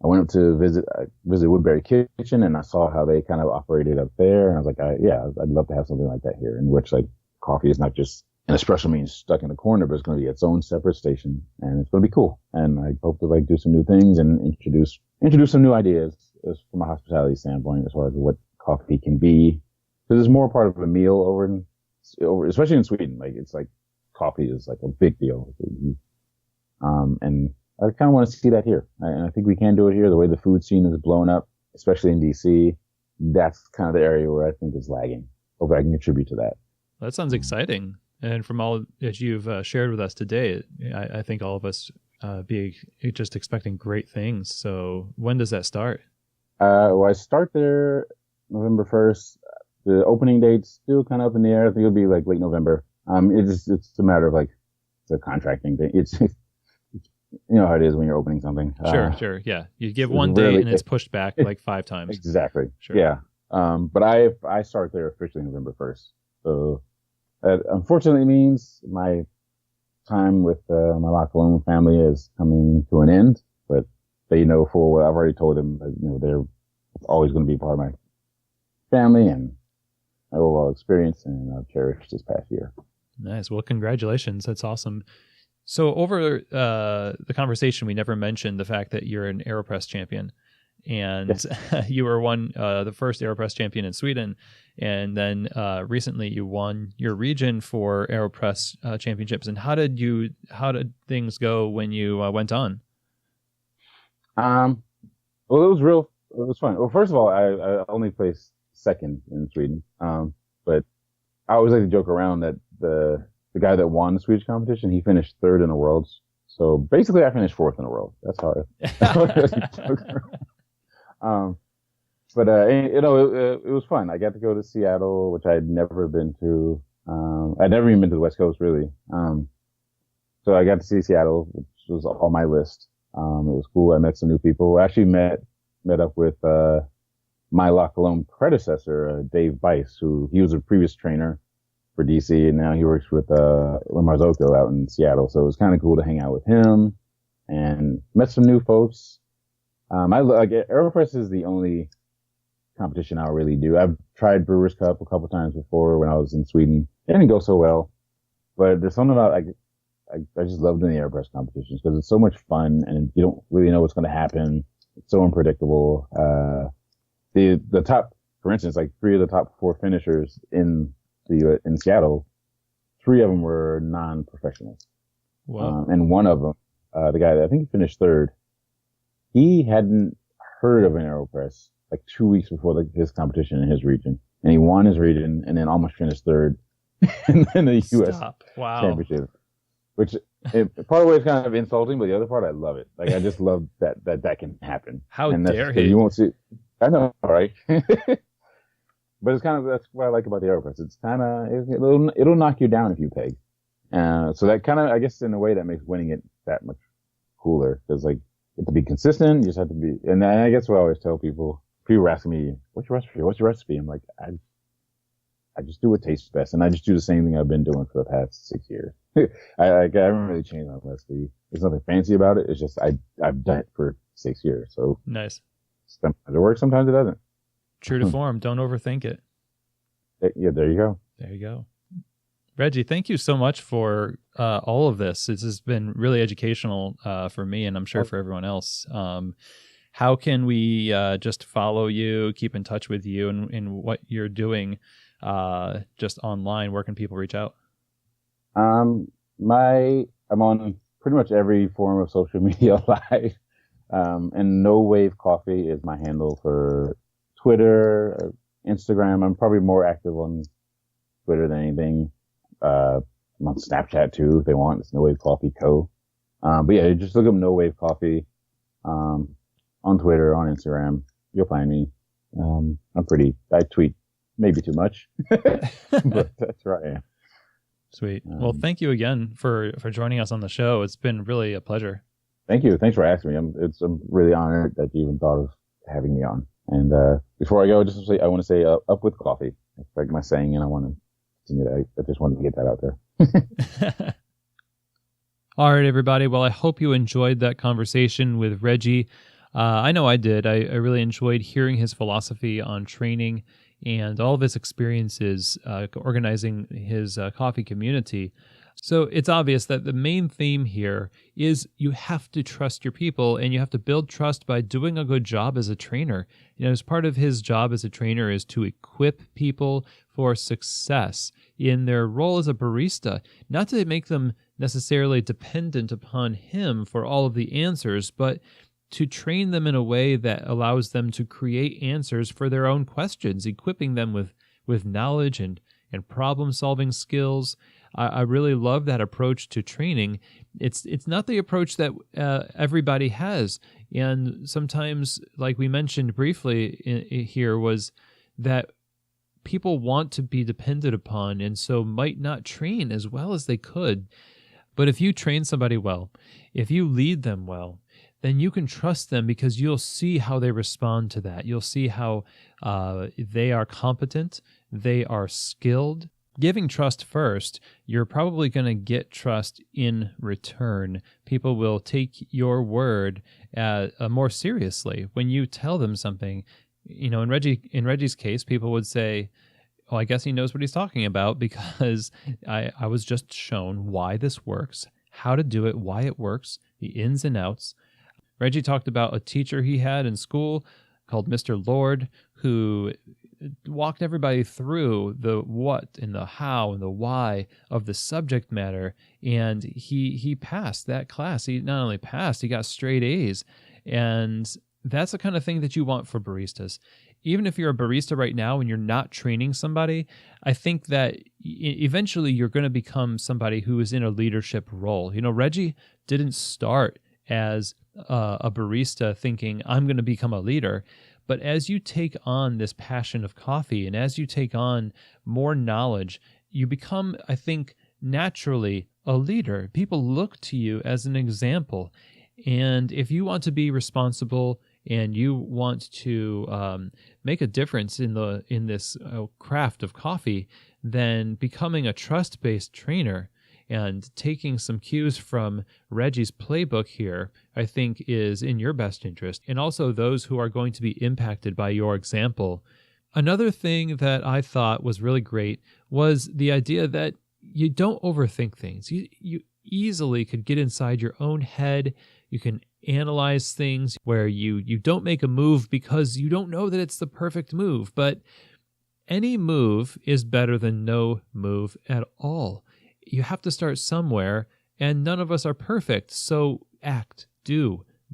I went up to visit Woodbury Kitchen, and I saw how they kind of operated up there. And I was like, I'd love to have something like that here, in which like coffee is not just an espresso machine stuck in the corner, but it's going to be its own separate station, and it's going to be cool. And I hope to like do some new things and introduce some new ideas from a hospitality standpoint as far as what coffee can be, because it's more part of a meal over, especially in Sweden. Like it's like coffee is like a big deal. And I kind of want to see that here. And I think we can do it here. The way the food scene is blown up, especially in DC, that's kind of the area where I think is lagging. Hopefully I can contribute to that. That sounds exciting. And from all that you've shared with us today, I think all of us be just expecting great things. So when does that start? Well, I start there November 1st. The opening date's still kind of up in the air. I think it'll be like late November. It's a matter of like, it's a contracting thing. It's you know how it is when you're opening something. Sure. Yeah. You give one date and it's pushed back like 5 times. Exactly. Sure. Yeah. But I start there officially November 1st. So that unfortunately means my time with my La Colombe family is coming to an end, but they know full well. I've already told them that, they're always going to be part of my family and my overall experience, and I've cherished this past year. Nice. Well, congratulations. That's awesome. So over the conversation, we never mentioned the fact that you're an AeroPress champion, and yes. You were the first AeroPress champion in Sweden, and then recently you won your region for AeroPress championships. And how did things go when you went on? Well, it was fun. Well, first of all, I only placed second in Sweden, but I always like to joke around that the guy that won the Swedish competition, he finished third in the worlds. So basically I finished fourth in the world. That's how but it was fun. I got to go to Seattle, which I had never been to. I'd never even been to the West Coast really. So I got to see Seattle, which was on my list. It was cool. I met some new people. I actually met up with, my La Colombe predecessor, Dave Bice, he was a previous trainer for DC, and now he works with Marzocco out in Seattle. So it was kind of cool to hang out with him and met some new folks. AeroPress is the only competition I'll really do. I've tried Brewers Cup a couple times before when I was in Sweden. It didn't go so well, but there's something about I just love doing the AeroPress competitions because it's so much fun and you don't really know what's going to happen. It's so unpredictable. The top, for instance, like 3 of the top 4 finishers in Seattle, 3 of them were non-professionals. Wow. And one of them, the guy that I think he finished 3rd, he hadn't heard of an AeroPress like 2 weeks before his competition in his region, and he won his region and then almost finished 3rd in the U.S. Championship. Which part of the way is kind of insulting, but the other part I love it. Like I just love that can happen. How and dare he? You won't see. I know, right? But it's kind of that's what I like about the AeroPress. It's kind of it'll knock you down if you peg. So that kind of I guess in a way that makes winning it that much cooler because like you have to be consistent. You just have to be, and I guess what I always tell people. People are asking me, "What's your recipe? What's your recipe?" I'm like, I just do what tastes best, and I just do the same thing I've been doing for the past 6 years. I haven't really changed my recipe. There's nothing fancy about it. It's just I've done it for 6 years. So nice. Sometimes it works, sometimes it doesn't. True to form. Don't overthink it. Yeah, there you go. There you go. Reggie, thank you so much for all of this. This has been really educational for me, and I'm sure for everyone else. How can we just follow you, keep in touch with you, and what you're doing just online? Where can people reach out? I'm on pretty much every form of social media live. And No Wave Coffee is my handle for Twitter, Instagram. I'm probably more active on Twitter than anything. I'm on Snapchat too, if they want. It's No Wave Coffee Co. But yeah, just look up No Wave Coffee, on Twitter, on Instagram. You'll find me. I tweet maybe too much, but that's where I am. Sweet. Well, thank you again for joining us on the show. It's been really a pleasure. Thank you. Thanks for asking me. I'm really honored that you even thought of having me on. And before I go, I want to say up with coffee. That's like my saying, and I want to continue that. I just wanted to get that out there. All right, everybody. Well, I hope you enjoyed that conversation with Reggie. I know I did. I really enjoyed hearing his philosophy on training and all of his experiences organizing his coffee community. So it's obvious that the main theme here is you have to trust your people, and you have to build trust by doing a good job as a trainer. As part of his job as a trainer is to equip people for success in their role as a barista, not to make them necessarily dependent upon him for all of the answers, but to train them in a way that allows them to create answers for their own questions, equipping them with knowledge and problem-solving skills. I really love that approach to training. It's not the approach that everybody has. And sometimes, like we mentioned briefly here, was that people want to be depended upon and so might not train as well as they could. But if you train somebody well, if you lead them well, then you can trust them because you'll see how they respond to that. You'll see how they are competent, they are skilled. Giving trust first, you're probably going to get trust in return. People will take your word more seriously when you tell them something. In Reggie's case, people would say, "Oh, I guess he knows what he's talking about because I was just shown why this works, how to do it, why it works, the ins and outs." Reggie talked about a teacher he had in school called Mr. Lord, who walked everybody through the what and the how and the why of the subject matter, and he passed that class. He not only passed, he got straight A's, and that's the kind of thing that you want for baristas. Even if you're a barista right now and you're not training somebody, I think that eventually you're going to become somebody who is in a leadership role. Reggie didn't start as a barista thinking, I'm going to become a leader. But as you take on this passion of coffee and as you take on more knowledge, you become, I think, naturally a leader. People look to you as an example. And if you want to be responsible and you want to make a difference in this craft of coffee, then becoming a trust-based trainer And taking some cues from Reggie's playbook here, I think is in your best interest, and also those who are going to be impacted by your example. Another thing that I thought was really great was the idea that you don't overthink things. You easily could get inside your own head. You can analyze things where you don't make a move because you don't know that it's the perfect move. But any move is better than no move at all. You have to start somewhere, and none of us are perfect. So act,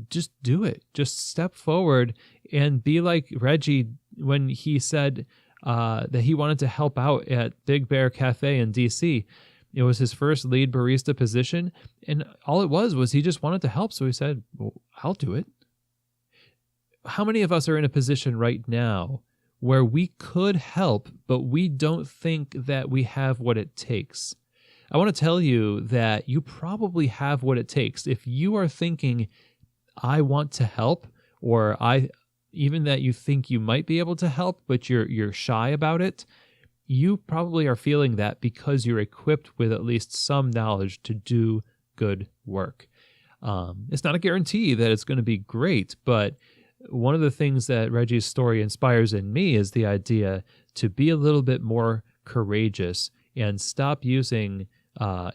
just do it. Just step forward and be like Reggie when he said that he wanted to help out at Big Bear Cafe in DC. It was his first lead barista position, and all it was he just wanted to help. So he said, well, I'll do it. How many of us are in a position right now where we could help, but we don't think that we have what it takes? I want to tell you that you probably have what it takes. If you are thinking, I want to help, or even that you think you might be able to help, but you're shy about it, you probably are feeling that because you're equipped with at least some knowledge to do good work. It's not a guarantee that it's going to be great, but one of the things that Reggie's story inspires in me is the idea to be a little bit more courageous and stop using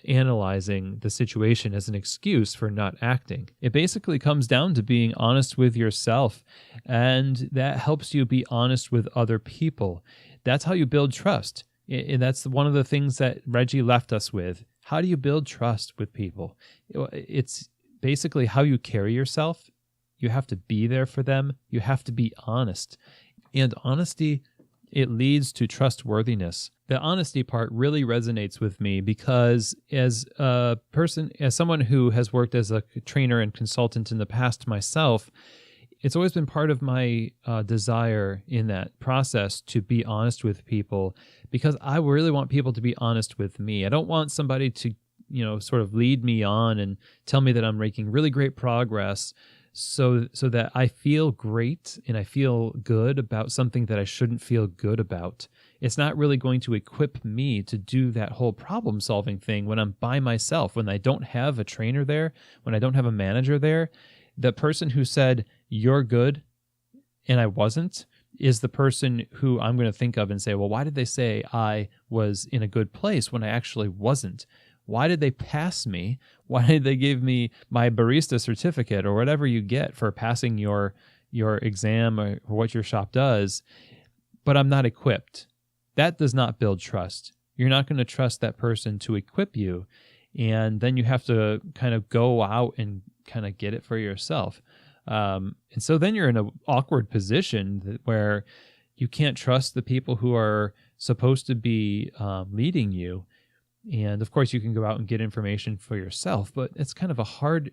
analyzing the situation as an excuse for not acting. It basically comes down to being honest with yourself, and that helps you be honest with other people. That's how you build trust. And that's one of the things that Reggie left us with. How do you build trust with people? It's basically how you carry yourself. You have to be there for them. You have to be honest. And honesty, it leads to trustworthiness. The honesty part really resonates with me because as someone who has worked as a trainer and consultant in the past myself, it's always been part of my desire in that process to be honest with people, because I really want people to be honest with me. I don't want somebody to, sort of lead me on and tell me that I'm making really great progress so that I feel great and I feel good about something that I shouldn't feel good about. It's not really going to equip me to do that whole problem-solving thing when I'm by myself, when I don't have a trainer there, when I don't have a manager there. The person who said, you're good, and I wasn't, is the person who I'm going to think of and say, well, why did they say I was in a good place when I actually wasn't? Why did they pass me? Why did they give me my barista certificate or whatever you get for passing your exam or what your shop does, but I'm not equipped? That does not build trust. You're not going to trust that person to equip you, and then you have to kind of go out and kind of get it for yourself. And so then you're in an awkward position where you can't trust the people who are supposed to be leading you. And of course you can go out and get information for yourself, but it's kind of a hard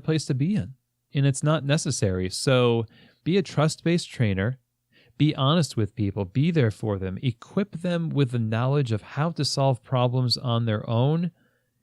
place to be in, and it's not necessary. So be a trust-based trainer, be honest with people, be there for them, equip them with the knowledge of how to solve problems on their own,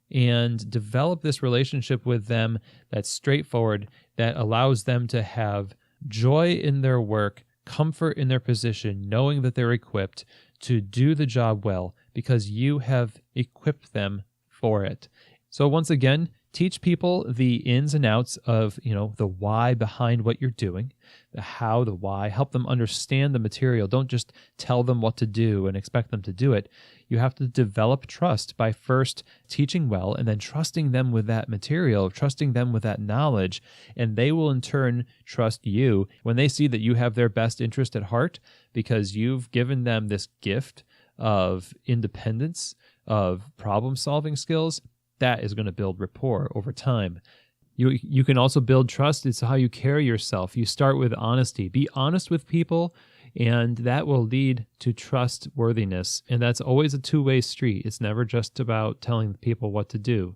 and develop this relationship with them that's straightforward, that allows them to have joy in their work, comfort in their position, knowing that they're equipped to do the job well because you have equipped them for it. So once again, teach people the ins and outs of, the why behind what you're doing, the how, the why. Help them understand the material. Don't just tell them what to do and expect them to do it. You have to develop trust by first teaching well and then trusting them with that material, trusting them with that knowledge, and they will in turn trust you when they see that you have their best interest at heart because you've given them this gift of independence, of problem-solving skills. That is going to build rapport over time. You can also build trust. It's how you carry yourself. You start with honesty. Be honest with people, and that will lead to trustworthiness. And that's always a two-way street. It's never just about telling people what to do.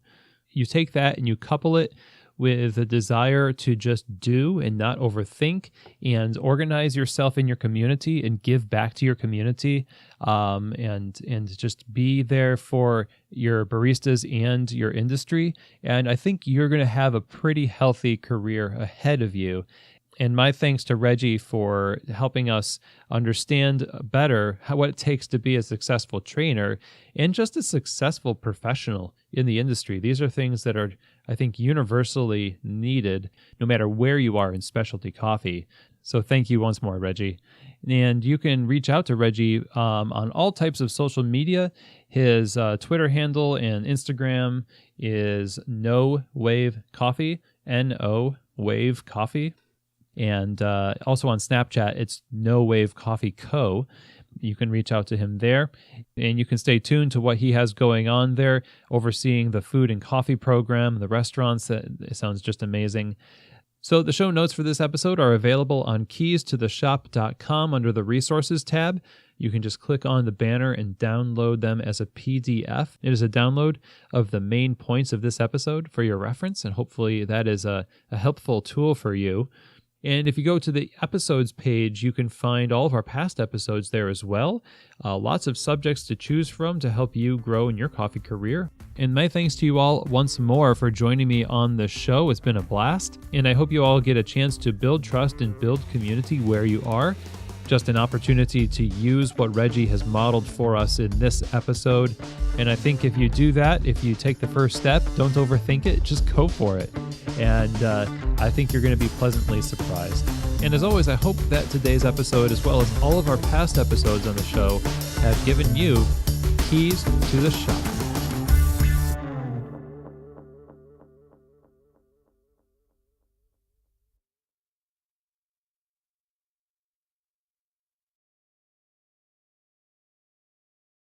You take that and you couple it with a desire to just do and not overthink, and organize yourself in your community and give back to your community, and just be there for your baristas and your industry. And I think you're going to have a pretty healthy career ahead of you. And my thanks to Reggie for helping us understand better what it takes to be a successful trainer and just a successful professional in the industry. These are things that are, I think, universally needed no matter where you are in specialty coffee. So thank you once more, Reggie. And you can reach out to Reggie on all types of social media. His Twitter handle and Instagram is No Wave Coffee, N-O Wave Coffee. And also on Snapchat, it's No Wave Coffee Co. You can reach out to him there, and you can stay tuned to what he has going on there, overseeing the food and coffee program, the restaurants. It sounds just amazing. So the show notes for this episode are available on keystotheshop.com under the Resources tab. You can just click on the banner and download them as a PDF. It is a download of the main points of this episode for your reference, and hopefully that is a helpful tool for you. And if you go to the episodes page, you can find all of our past episodes there as well. Lots of subjects to choose from to help you grow in your coffee career. And my thanks to you all once more for joining me on the show. It's been a blast. And I hope you all get a chance to build trust and build community where you are. Just an opportunity to use what Reggie has modeled for us in this episode. And I think if you do that, if you take the first step, don't overthink it, just go for it. And I think you're going to be pleasantly surprised. And as always, I hope that today's episode, as well as all of our past episodes on the show, have given you keys to the shop.